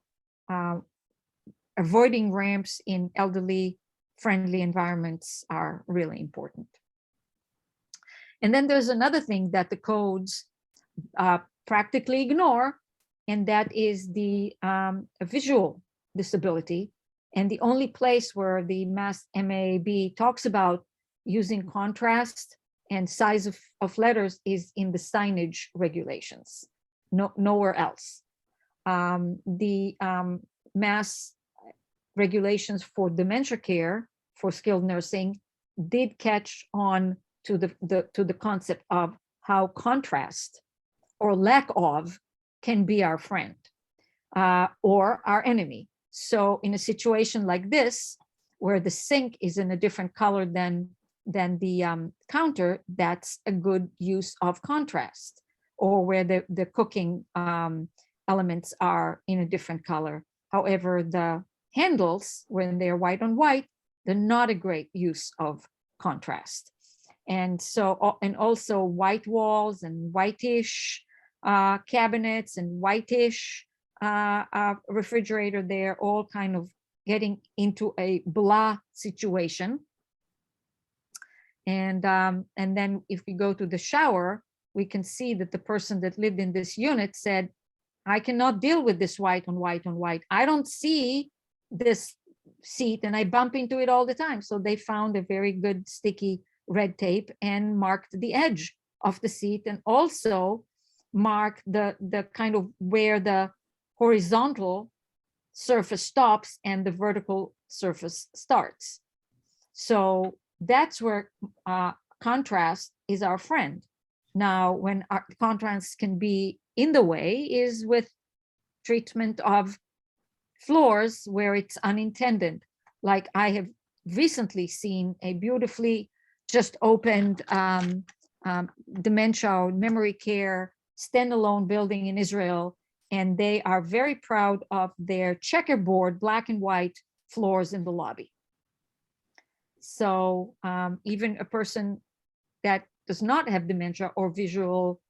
avoiding ramps in elderly friendly environments are really important. And then there's another thing that the codes practically ignore, and that is the visual disability. And the only place where the Mass MAB talks about using contrast and size of letters is in the signage regulations, nowhere else. The Mass regulations for dementia care for skilled nursing did catch on to the concept of how contrast or lack of can be our friend or our enemy. So in a situation like this, where the sink is in a different color than the counter, that's a good use of contrast. Or where the cooking elements are in a different color. However, the handles, when they're white on white, they're not a great use of contrast. And so, and also white walls and whitish cabinets and whitish refrigerator, they're all kind of getting into a blah situation. And then if we go to the shower, we can see that the person that lived in this unit said, I cannot deal with this white on white on white. I don't see this seat and I bump into it all the time. So they found a very good sticky red tape and marked the edge of the seat, and also marked the kind of where the horizontal surface stops and the vertical surface starts. So that's where contrast is our friend. Now, when our contrast can be in the way is with treatment of floors where it's unintended. Like I have recently seen a beautifully just opened dementia or memory care standalone building in Israel, and they are very proud of their checkerboard black and white floors in the lobby. So even a person that does not have dementia or visual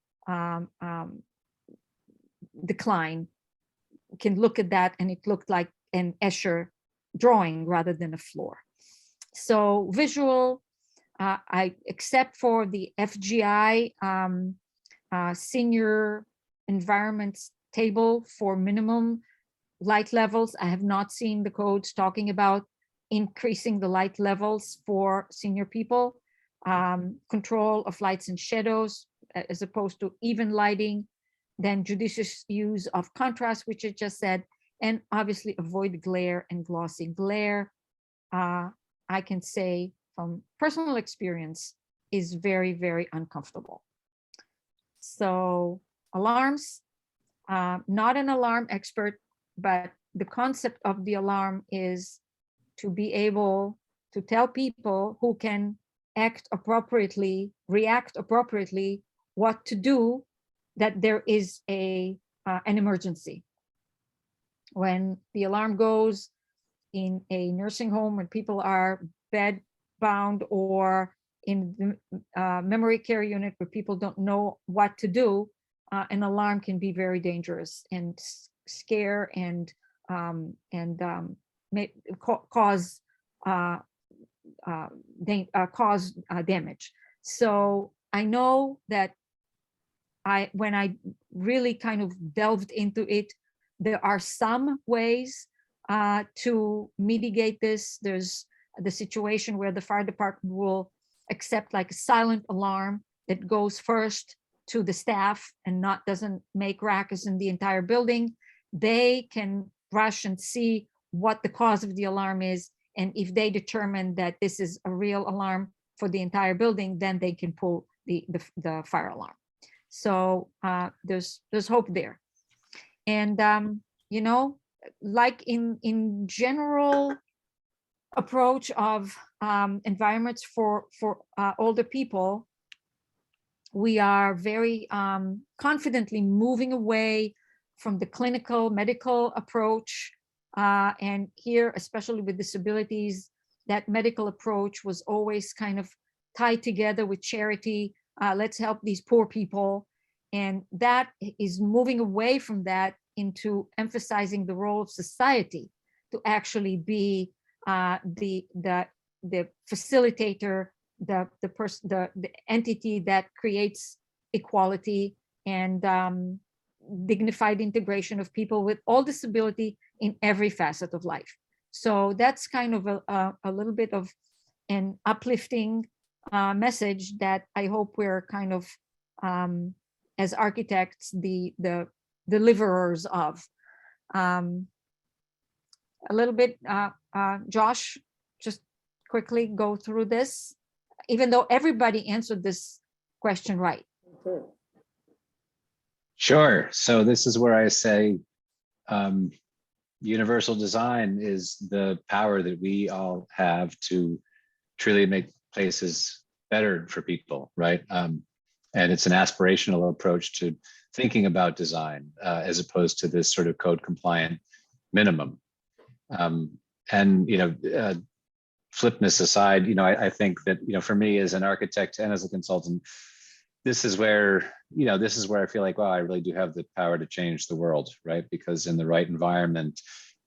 decline can look at that, and it looked like an Escher drawing rather than a floor. So visual, except for the FGI senior environments table for minimum light levels, I have not seen the codes talking about increasing the light levels for senior people, control of lights and shadows as opposed to even lighting, then judicious use of contrast, which I just said, and obviously avoid glare and glossy. Glare, I can say from personal experience, is very, very uncomfortable. So alarms, not an alarm expert, but the concept of the alarm is to be able to tell people who can act appropriately, react appropriately, what to do, that there is an emergency. When the alarm goes in a nursing home, when people are bed bound, or in the memory care unit where people don't know what to do, an alarm can be very dangerous and scare and cause damage. So I know that when I really kind of delved into it, there are some ways to mitigate this. There's the situation where the fire department will accept like a silent alarm that goes first to the staff and doesn't make ruckus in the entire building. They can rush and see what the cause of the alarm is, and if they determine that this is a real alarm for the entire building, then they can pull the fire alarm. So there's hope there. And you know, like in general approach of environments for older people, we are very confidently moving away from the clinical medical approach. And here, especially with disabilities, that medical approach was always kind of tied together with charity. Let's help these poor people. And that is moving away from that into emphasizing the role of society to actually be the facilitator, the entity that creates equality and dignified integration of people with all disability in every facet of life. So that's kind of a little bit of an uplifting message that I hope we're kind of, as architects, the deliverers of. A little bit, Josh, just quickly go through this, even though everybody answered this question right. Sure. So this is where I say universal design is the power that we all have to truly make places better for people, right? And it's an aspirational approach to thinking about design as opposed to this sort of code compliant minimum. And, you know, flipness aside, you know, I think that, you know, for me as an architect and as a consultant, this is where, you know, this is where I feel like, wow, I really do have the power to change the world, right? Because in the right environment,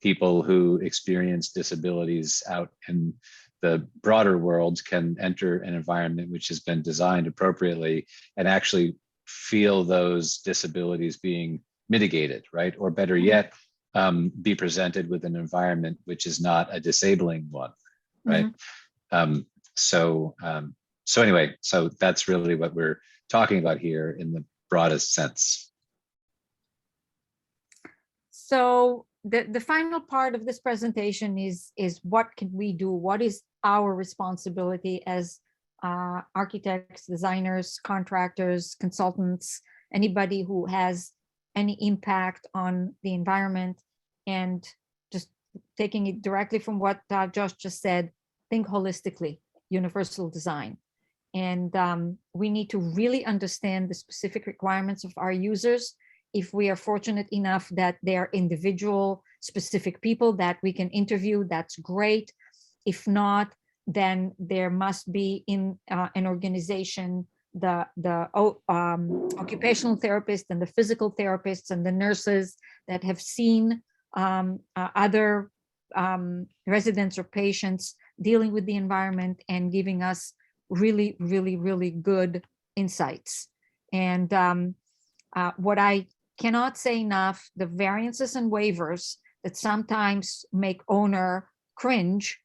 people who experience disabilities out in the broader world can enter an environment which has been designed appropriately and actually feel those disabilities being mitigated, right? Or better yet, be presented with an environment which is not a disabling one, right? So anyway, so that's really what we're talking about here in the broadest sense. So the final part of this presentation is what can we do? What is our responsibility as architects, designers, contractors, consultants, anybody who has any impact on the environment? And just taking it directly from what Josh just said, think holistically, universal design. And we need to really understand the specific requirements of our users. If we are fortunate enough that they are individual, specific people that we can interview, that's great. If not, then there must be in an organization the occupational therapists and the physical therapists and the nurses that have seen other residents or patients dealing with the environment and giving us really, really, really good insights. And what I cannot say enough, the variances and waivers that sometimes make owners cringe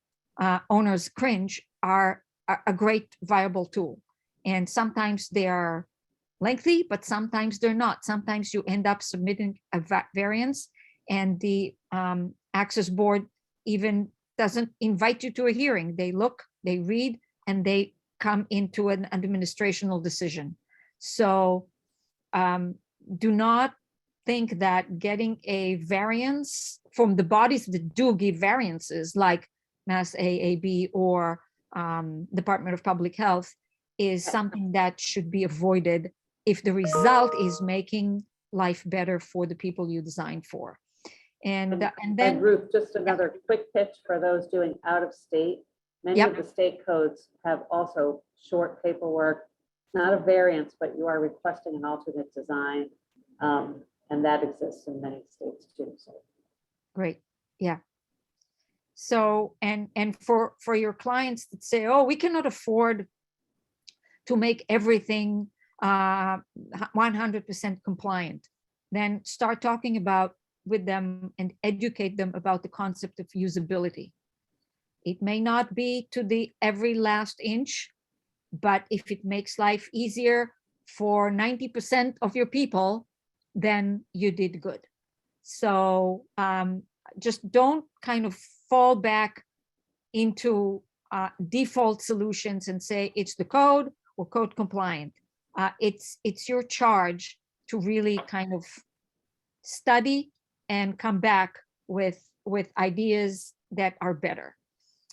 are a great viable tool. And sometimes they are lengthy, but sometimes they're not. Sometimes you end up submitting a variance and the access board even doesn't invite you to a hearing. They look, they read, and they come into an administrational decision. So do not think that getting a variance from the bodies that do give variances like Mass AAB or Department of Public Health is something that should be avoided if the result is making life better for the people you design for. And then Ruth, just another quick pitch for those doing out of state. Many of the state codes have also short paperwork, not a variance, but you are requesting an alternate design. And that exists in many states too. So great. Yeah. So, and for your clients that say, oh, we cannot afford to make everything 100% compliant, then start talking with them and educate them about the concept of usability. It may not be to the every last inch, but if it makes life easier for 90% of your people, then you did good. So just don't kind of fall back into default solutions and say it's the code or code compliant. It's your charge to really kind of study and come back with ideas that are better.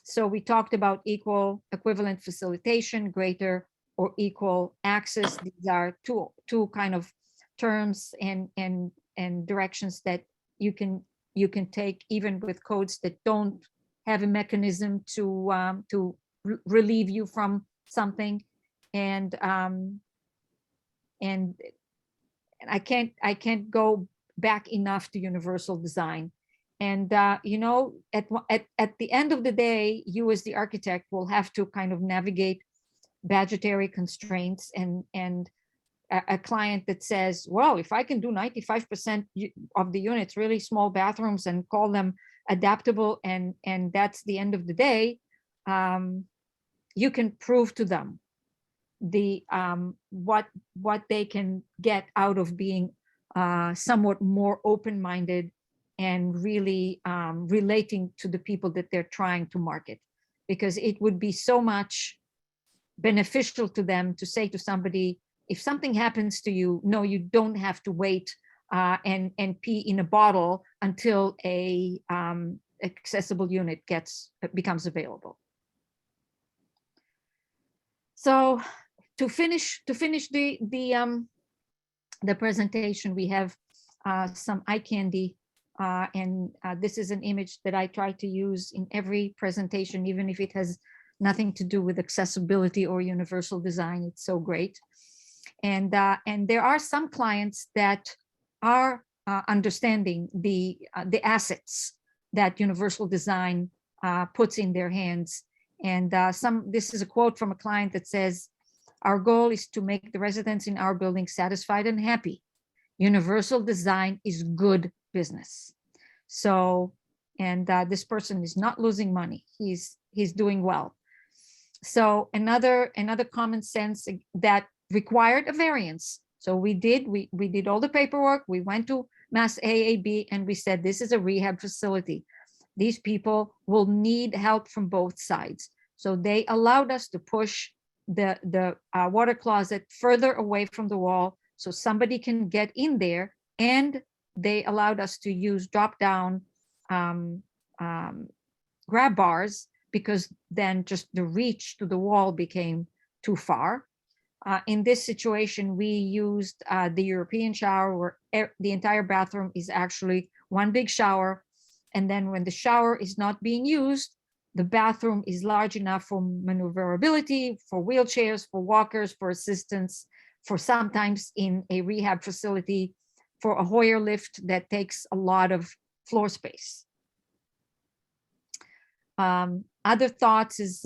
So we talked about equal, equivalent facilitation, greater or equal access. These are two kind of terms and directions that you can take even with codes that don't have a mechanism to relieve you from something. And I can't go back enough to universal design. And you know, at the end of the day, you as the architect will have to kind of navigate budgetary constraints and a client that says, well, if I can do 95% of the units, really small bathrooms, and call them adaptable, and that's the end of the day, you can prove to them the what they can get out of being somewhat more open-minded and really relating to the people that they're trying to market, because it would be so much beneficial to them to say to somebody, if something happens to you, no, you don't have to wait and pee in a bottle until a accessible unit becomes available. So to finish the presentation, we have some eye candy, and this is an image that I try to use in every presentation, even if it has nothing to do with accessibility or universal design. It's so great. And there are some clients that are understanding the assets that universal design puts in their hands. And this is a quote from a client that says, "Our goal is to make the residents in our building satisfied and happy. Universal design is good business." So, and this person is not losing money. He's doing well. So another common sense that required a variance. So we did all the paperwork. We went to Mass AAB and we said, this is a rehab facility. These people will need help from both sides. So they allowed us to push the water closet further away from the wall so somebody can get in there, and they allowed us to use drop-down grab bars, because then just the reach to the wall became too far. In this situation, we used the European shower, where the entire bathroom is actually one big shower. And then when the shower is not being used, the bathroom is large enough for maneuverability, for wheelchairs, for walkers, for assistants, for sometimes in a rehab facility, for a Hoyer lift that takes a lot of floor space. Other thoughts is,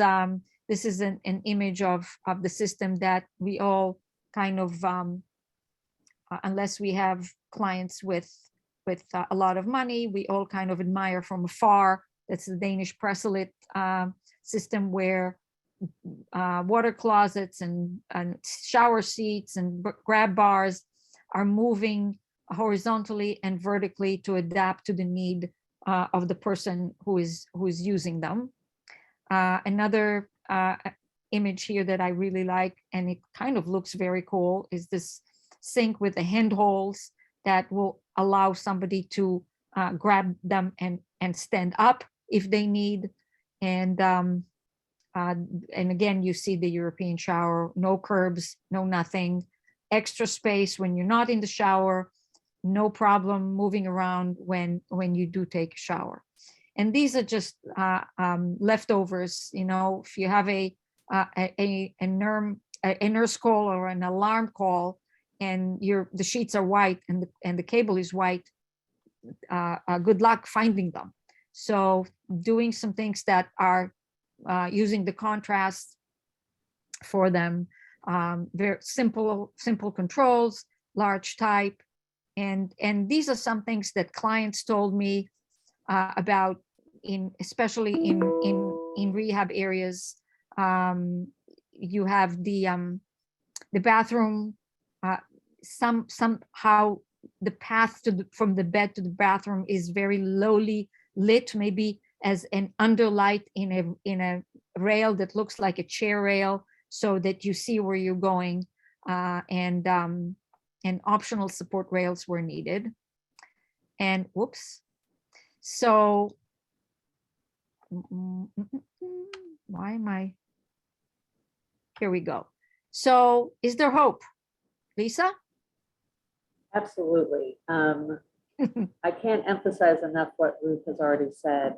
this is an image of the system that we all kind of, unless we have clients with a lot of money, we all kind of admire from afar. That's the Danish Presselit system, where water closets and shower seats and grab bars are moving horizontally and vertically to adapt to the need of the person who is using them. Another image here that I really like, and it kind of looks very cool, is this sink with the hand holes that will allow somebody to grab them and stand up if they need. And again, you see the European shower, no curbs, no nothing, extra space when you're not in the shower, no problem moving around when you do take a shower. And these are just leftovers. You know, if you have a nurse call or an alarm call, and the sheets are white and the cable is white, good luck finding them. So doing some things that are using the contrast for them, very simple controls, large type, and these are some things that clients told me about, especially in rehab areas. You have the bathroom, somehow the path from the bed to the bathroom is very lowly lit, maybe as an underlight in a rail that looks like a chair rail, so that you see where you're going, and optional support rails were needed. And whoops. So why am I? Here we go. So is there hope? Lisa? Absolutely. I can't emphasize enough what Ruth has already said.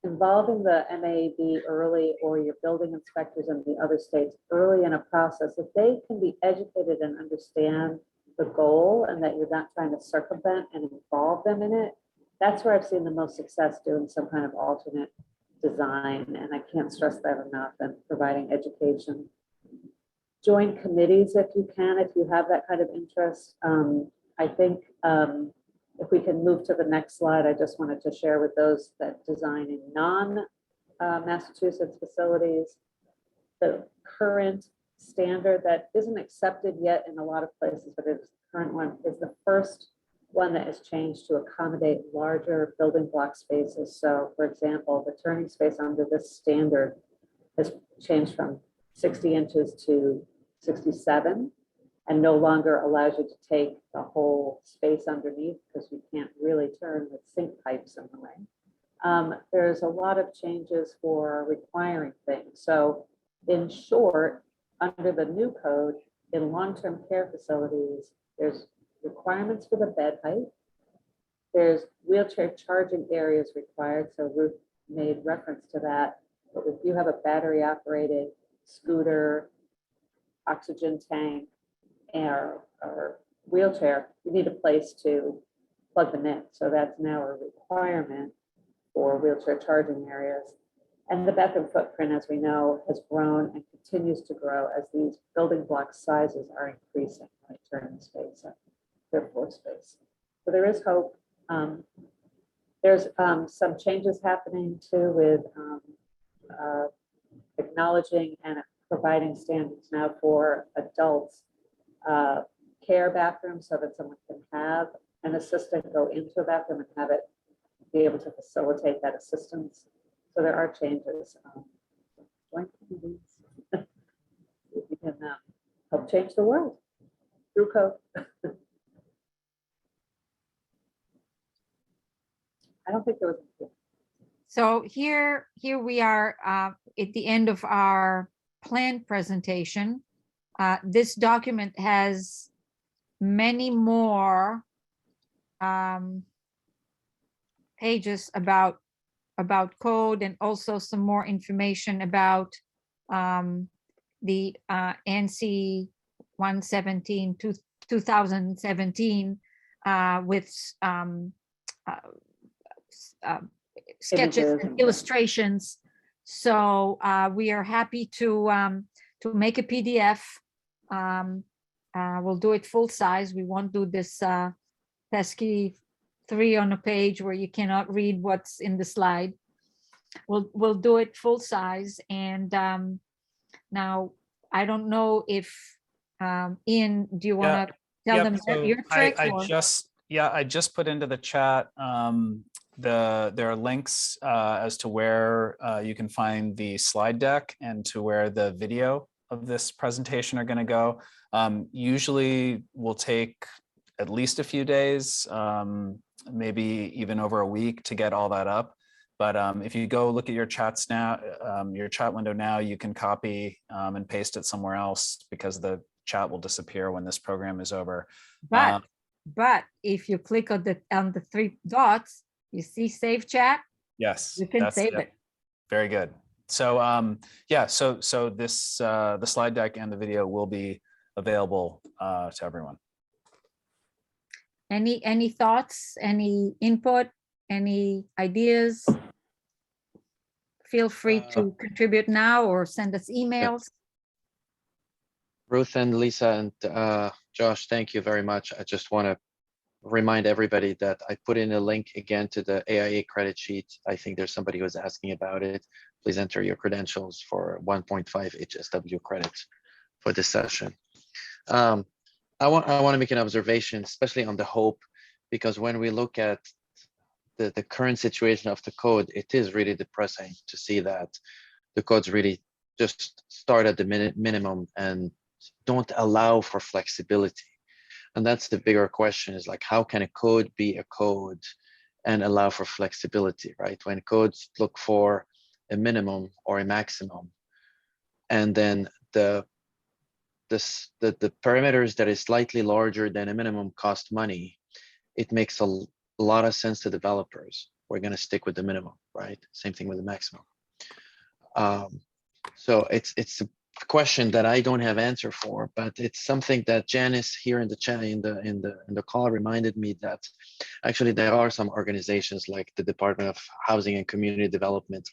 Involving the MAB early, or your building inspectors in the other states early in a process, if they can be educated and understand the goal, and that you're not trying to circumvent and involve them in it, that's where I've seen the most success, doing some kind of alternate design. And I can't stress that enough, and providing education. join committees if you can, if you have that kind of interest. I think if we can move to the next slide, I just wanted to share with those that design in non-Massachusetts facilities, the current standard that isn't accepted yet in a lot of places, but it's the current one, is the first one that has changed to accommodate larger building block spaces. So for example, the turning space under this standard has changed from 60 inches to 67 and no longer allows you to take the whole space underneath because you can't really turn with sink pipes in the way. There's a lot of changes for requiring things. So in short, under the new code, in long-term care facilities, there's requirements for the bed height. There's wheelchair charging areas required. So Ruth made reference to that. But if you have a battery operated scooter, oxygen tank, or wheelchair, you need a place to plug them in. So that's now a requirement for wheelchair charging areas. And the bathroom footprint, as we know, has grown and continues to grow as these building block sizes are increasing, like turning space, their floor space. So there is hope. There's some changes happening too with acknowledging and providing standards now for adults care bathrooms so that someone can have an assistant go into a bathroom and have it be able to facilitate that assistance. So there are changes. We can help change the world through code. I don't think there was. So here we are at the end of our plan presentation. This document has many more pages about code and also some more information about the NC 117 2017 with sketches and illustrations. So we are happy to make a PDF. We'll do it full size. We won't do this pesky 3 on a page where you cannot read what's in the slide. We'll do it full size. And now I don't know if Ian, do you want to tell them your trick? I just put into the chat there are links as to where you can find the slide deck and to where the video of this presentation are going to go. Usually will take at least a few days, maybe even over a week to get all that up. But if you go look at your chats now, your chat window now, you can copy and paste it somewhere else because the chat will disappear when this program is over. But if you click on the 3 dots, you see save chat. Yes, you can save it. Very good. So yeah, so this the slide deck and the video will be available to everyone. Any thoughts, any input, any ideas? Feel free to contribute now or send us emails. Ruth and Lisa and Josh, thank you very much. I just want to remind everybody that I put in a link again to the AIA credit sheet. I think there's somebody who's asking about it. Please enter your credentials for 1.5 HSW credits for this session. I want to make an observation, especially on the hope, because when we look at the current situation of the code, it is really depressing to see that the codes really just start at the minimum and don't allow for flexibility. And that's the bigger question, is like, how can a code be a code and allow for flexibility, right? When codes look for a minimum or a maximum, and then the parameters that is slightly larger than a minimum cost money, it makes a lot of sense to developers. We're going to stick with the minimum, right? Same thing with the maximum. So it's a question that I don't have answer for, but it's something that Janice here in the chat in the call reminded me that actually there are some organizations like the Department of Housing and Community Development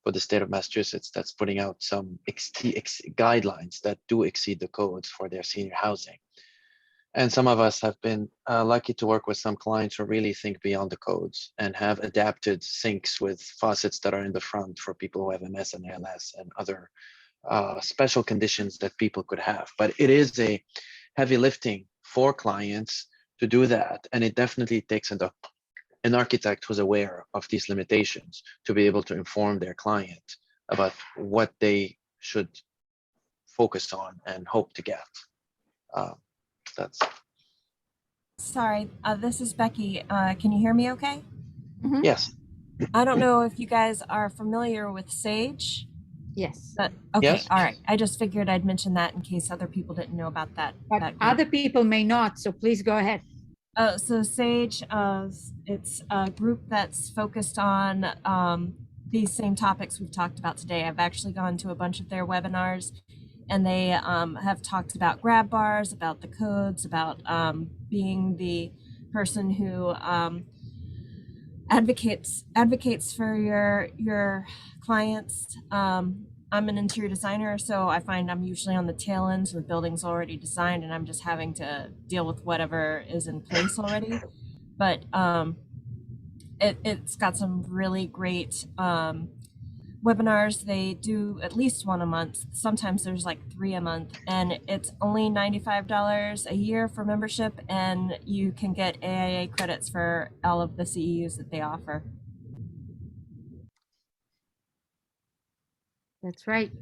for the state of Massachusetts that's putting out some guidelines that do exceed the codes for their senior housing. And some of us have been lucky to work with some clients who really think beyond the codes and have adapted sinks with faucets that are in the front for people who have MS and ALS and other special conditions that people could have. But it is a heavy lifting for clients to do that. And it definitely takes an architect who's aware of these limitations to be able to inform their client about what they should focus on and hope to get. That's Sorry, this is Becky. Can you hear me okay? yes. I don't know if you guys are familiar with Sage, Yes, but okay, Yes. all right. I just figured I'd mention that in case other people didn't know about that. but that group. other people may not, so please go ahead. So Sage, it's a group that's focused on these same topics we've talked about today. I've actually gone to a bunch of their webinars, and they have talked about grab bars, about the codes, about being the person who advocates for your clients. I'm an interior designer, so I find I'm usually on the tail end, so the building's already designed, and I'm just having to deal with whatever is in place already. But it's got some really great webinars. They do at least one a month. Sometimes there's like 3 a month, and it's only $95 a year for membership, and you can get AIA credits for all of the CEUs that they offer. That's right.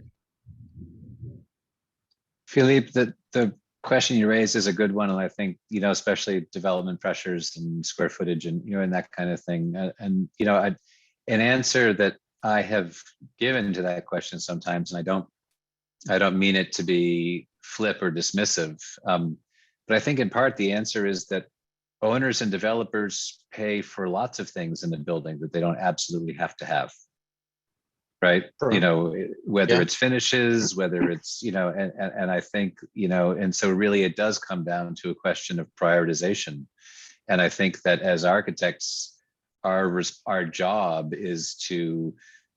Philippe, the question you raised is a good one, and I think, you know, especially development pressures and square footage and, you know, and that kind of thing. And you know, an answer that I have given to that question sometimes, and I don't mean it to be flip or dismissive, but I think in part the answer is that owners and developers pay for lots of things in the building that they don't absolutely have to have. Right. Sure. You know, whether Yeah. it's finishes, whether it's, you know, and I think, you know, and so really it does come down to a question of prioritization. And I think that as architects, our job is to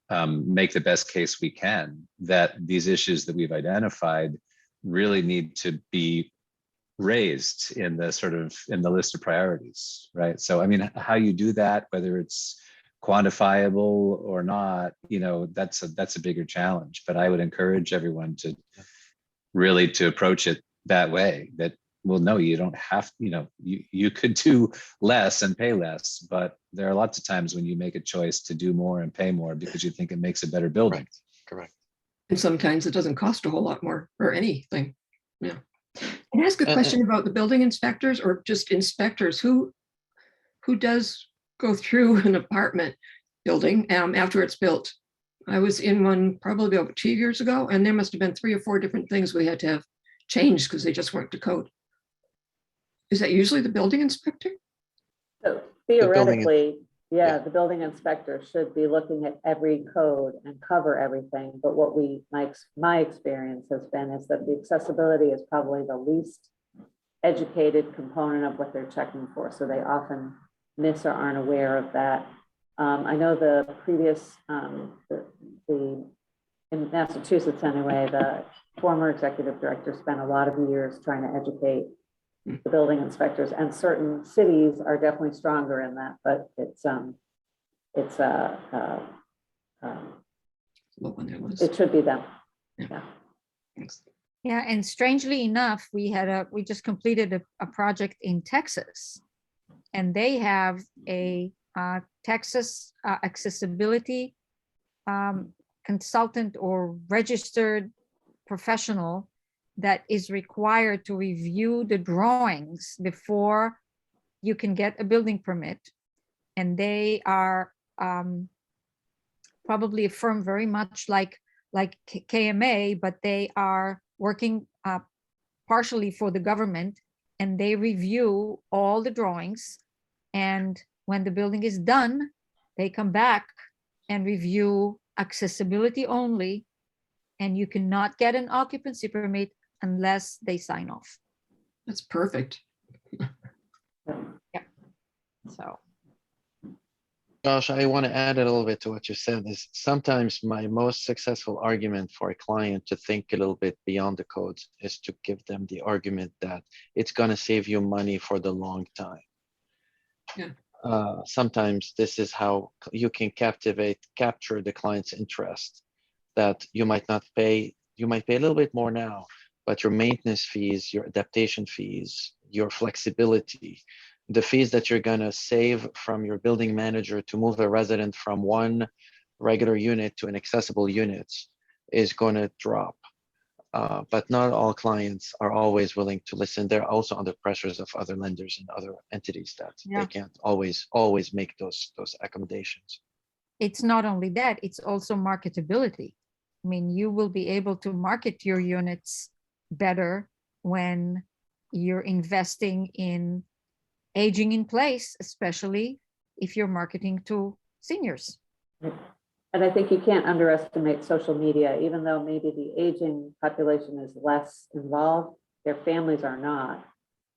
make the best case we can that these issues that we've identified really need to be raised in the list of priorities, right? So, I mean, how you do that, whether it's quantifiable or not, you know, that's a bigger challenge. But I would encourage everyone to really to approach it that way, that, well, no, you don't have, you know, you could do less and pay less, but there are lots of times when you make a choice to do more and pay more because you think it makes a better building. Correct. And sometimes it doesn't cost a whole lot more or anything. Yeah. Can I ask a question about the building inspectors or just inspectors? Who does go through an apartment building after it's built? I was in one probably over 2 years ago, and there must have been 3 or 4 different things we had to have changed because they just weren't to code. Is that usually the building inspector? So building theoretically, yeah. the building inspector should be looking at every code and cover everything. But what my experience has been is that the accessibility is probably the least educated component of what they're checking for. So they often miss or aren't aware of that. I know the previous, in Massachusetts anyway, the former executive director spent a lot of years trying to educate the building inspectors, and certain cities are definitely stronger in that, but it should be them. Yeah. Yeah, and strangely enough, we just completed a project in Texas, and they have a Texas accessibility consultant or registered professional that is required to review the drawings before you can get a building permit. And they are probably a firm very much like KMA, but they are working partially for the government, and they review all the drawings. And when the building is done, they come back and review accessibility only, and you cannot get an occupancy permit unless they sign off. That's perfect. Yeah. So. Josh, I want to add a little bit to what you said. Is sometimes my most successful argument for a client to think a little bit beyond the codes is to give them the argument that it's going to save you money for the long time. Yeah. Sometimes this is how you can capture the client's interest, that you might pay a little bit more now, but your maintenance fees, your adaptation fees, your flexibility, the fees that you're going to save from your building manager to move a resident from one regular unit to an accessible unit is going to drop. But not all clients are always willing to listen. They're also under pressures of other lenders and other entities that Yeah. they can't always make those accommodations. It's not only that, it's also marketability. I mean, you will be able to market your units better when you're investing in aging in place, especially if you're marketing to seniors. And I think you can't underestimate social media, even though maybe the aging population is less involved, their families are not.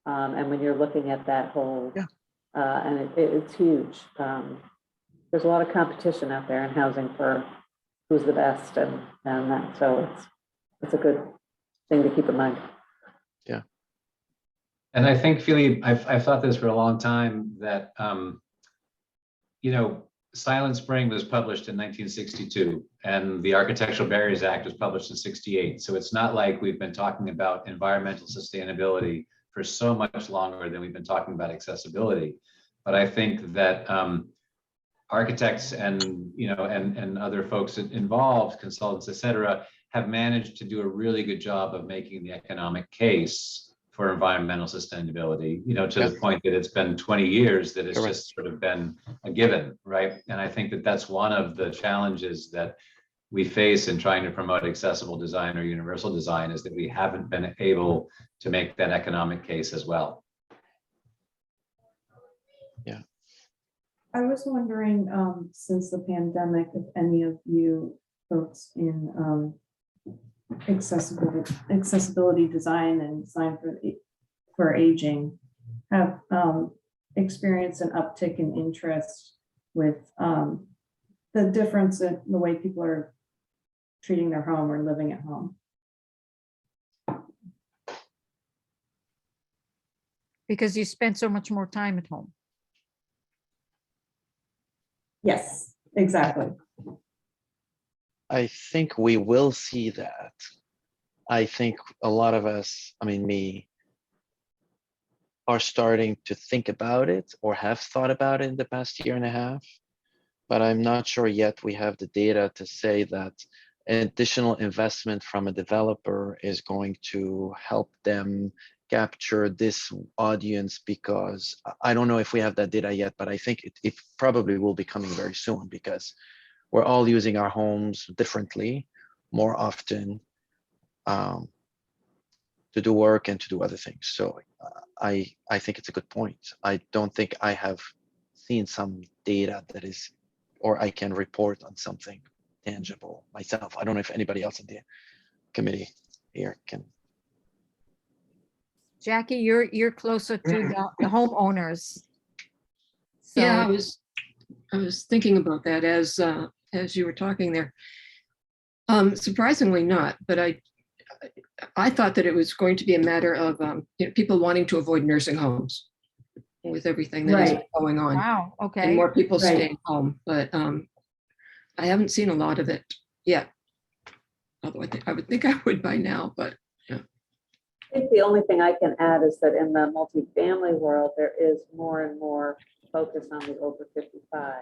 And when you're looking at that whole, Yeah. And it's huge. There's a lot of competition out there in housing for who's the best, and that, so it's a good thing to keep in mind. Yeah. And I think, Philippe, I've thought this for a long time that, you know, Silent Spring was published in 1962 and the Architectural Barriers Act was published in 68. So it's not like we've been talking about environmental sustainability for so much longer than we've been talking about accessibility. But I think that architects and, you know, and other folks involved, consultants, et cetera, have managed to do a really good job of making the economic case for environmental sustainability, you know, to the point that it's been 20 years that it's Correct. just sort of been a given, right? And I think that that's one of the challenges that we face in trying to promote accessible design or universal design, is that we haven't been able to make that economic case as well. Yeah. I was wondering, since the pandemic, if any of you folks in accessibility design and design for aging have experienced an uptick in interest with the difference in the way people are treating their home or living at home. Because you spend so much more time at home. Yes, exactly. I think we will see that. I think a lot of us, I mean, me, are starting to think about it or have thought about it in the past year and a half, but I'm not sure yet we have the data to say that additional investment from a developer is going to help them capture this audience, because I don't know if we have that data yet, but I think it probably will be coming very soon, because we're all using our homes differently, more often, to do work and to do other things. So I think it's a good point. I don't think I have seen some data that is, or I can report on something tangible myself. I don't know if anybody else in the committee here can. Jackie, you're closer to the homeowners. So, Yeah, I was thinking about that as you were talking there. Surprisingly not, but I thought that it was going to be a matter of you know, people wanting to avoid nursing homes with everything that is going on. wow, okay. And more people staying home, but I haven't seen a lot of it yet. Although I would think I would by now, but yeah. I think the only thing I can add is that in the multifamily world, there is more and more focus on the over 55.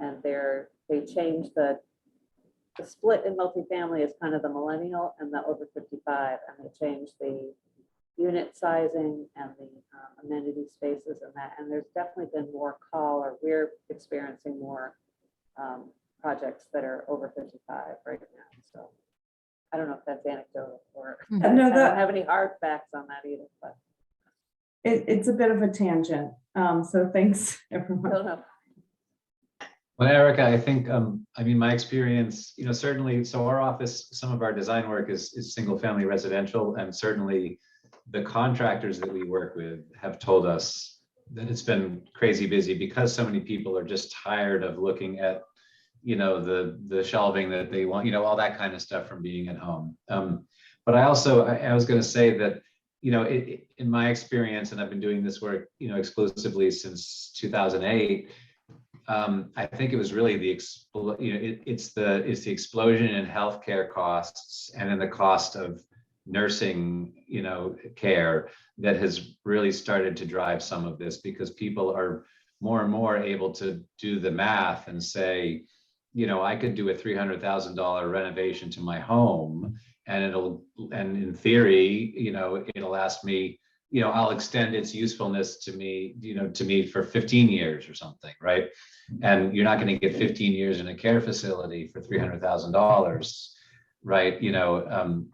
And they changed the split in multifamily is kind of the millennial and the over 55, and they changed the unit sizing and the amenity spaces and that. And there's definitely been more call, or we're experiencing more projects that are over 55 right now. So I don't know if that's anecdotal or I don't have any hard facts on that either, but It's a bit of a tangent. So thanks, everyone. I don't know. Well, Erica, I think, I mean, my experience, you know, certainly, so our office, some of our design work is single family residential, and certainly the contractors that we work with have told us it's been crazy busy because so many people are just tired of looking at, you know, the shelving that they want, you know, all that kind of stuff from being at home. But I also, I was going to say that, you know, in my experience, and I've been doing this work, you know, exclusively since 2008, I think it was really it's the explosion in healthcare costs and in the cost of nursing, you know, care that has really started to drive some of this, because people are more and more able to do the math and say, you know, I could do a $300,000 renovation to my home, and in theory, you know, it'll last me, you know, I'll extend its usefulness to me, you know, for 15 years or something, right? And you're not going to get 15 years in a care facility for $300,000, right? You know,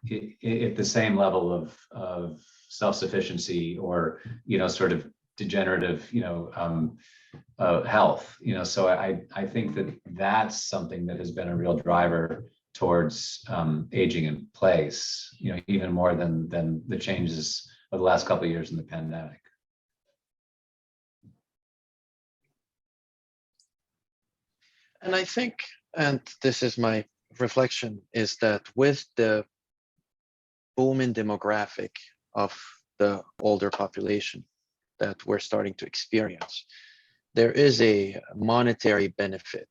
at the same level of self-sufficiency or, you know, sort of degenerative, you know, health, you know. So I think that that's something that has been a real driver towards aging in place, you know, even more than the changes of the last couple of years in the pandemic. And I think, and this is my reflection, is that with the booming demographic of the older population that we're starting to experience, there is a monetary benefit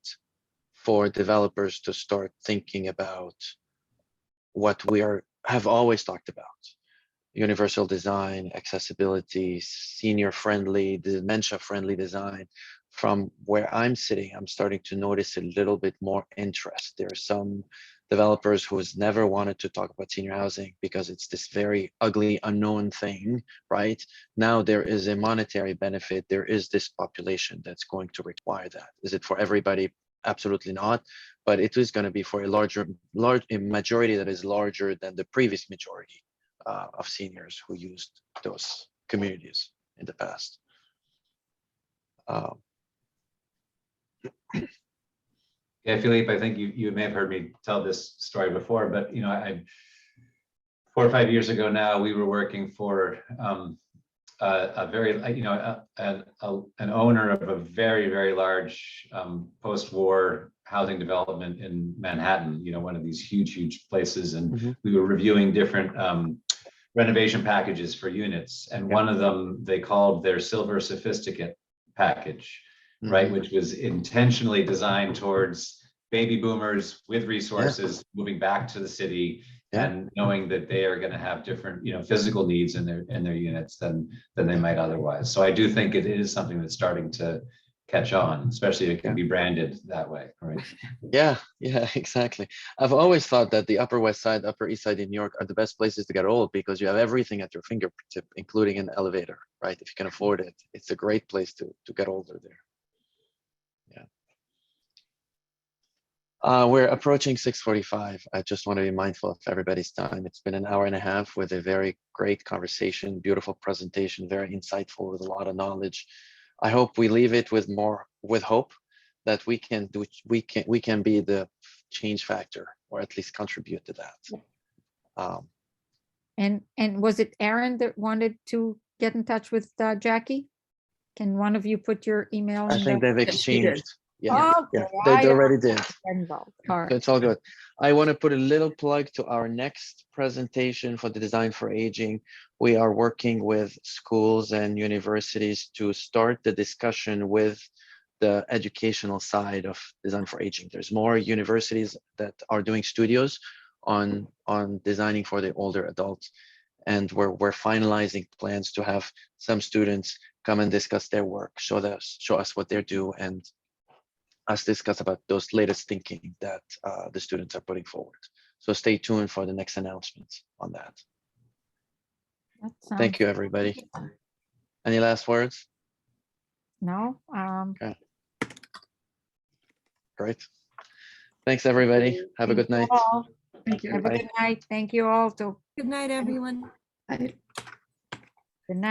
for developers to start thinking about what we have always talked about: universal design, accessibility, senior friendly, dementia friendly design. From where I'm sitting, I'm starting to notice a little bit more interest. There are some developers who has never wanted to talk about senior housing because it's this very ugly, unknown thing, right? Now there is a monetary benefit. There is this population that's going to require that. Is it for everybody? Absolutely not. But it is going to be for a majority that is larger than the previous majority of seniors who used those communities in the past. Yeah, Philippe, I think you may have heard me tell this story before, but you know, 4 or 5 years ago now, we were working for a very, you know, an owner of a very, very large post-war housing development in Manhattan, you know, one of these huge places. And we were reviewing different renovation packages for units. And one of them, they called their Silver Sophisticate package, right? Which was intentionally designed towards baby boomers with resources moving back to the city and knowing that they are going to have different, you know, physical needs in their units than they might otherwise. So I do think it is something that's starting to catch on, especially if it can be branded that way, right? Yeah, exactly. I've always thought that the Upper West Side, Upper East Side in New York are the best places to get old because you have everything at your fingertip, including an elevator, right? If you can afford it, it's a great place to get older there. We're approaching 6:45. I just want to be mindful of everybody's time. It's been an hour and a half with a very great conversation, beautiful presentation, very insightful with a lot of knowledge. I hope we leave it with hope that we can be the change factor, or at least contribute to that. And was it Aaron that wanted to get in touch with Jackie? Can one of you put your email? I think they've exchanged. Yeah, they already did. All right. So it's all good. I want to put a little plug to our next presentation for the Design for Aging. We are working with schools and universities to start the discussion with the educational side of Design for Aging. There's more universities that are doing studios on designing for the older adults. And we're finalizing plans to have some students come and discuss their work, show us what they do, and us discuss about those latest thinking that the students are putting forward. So stay tuned for the next announcements on that. Thank you, everybody. Any last words? No. Okay. Great. Thanks, everybody. Have a good night. Thank you. Have a good night. Thank you all. Good night, everyone. Bye.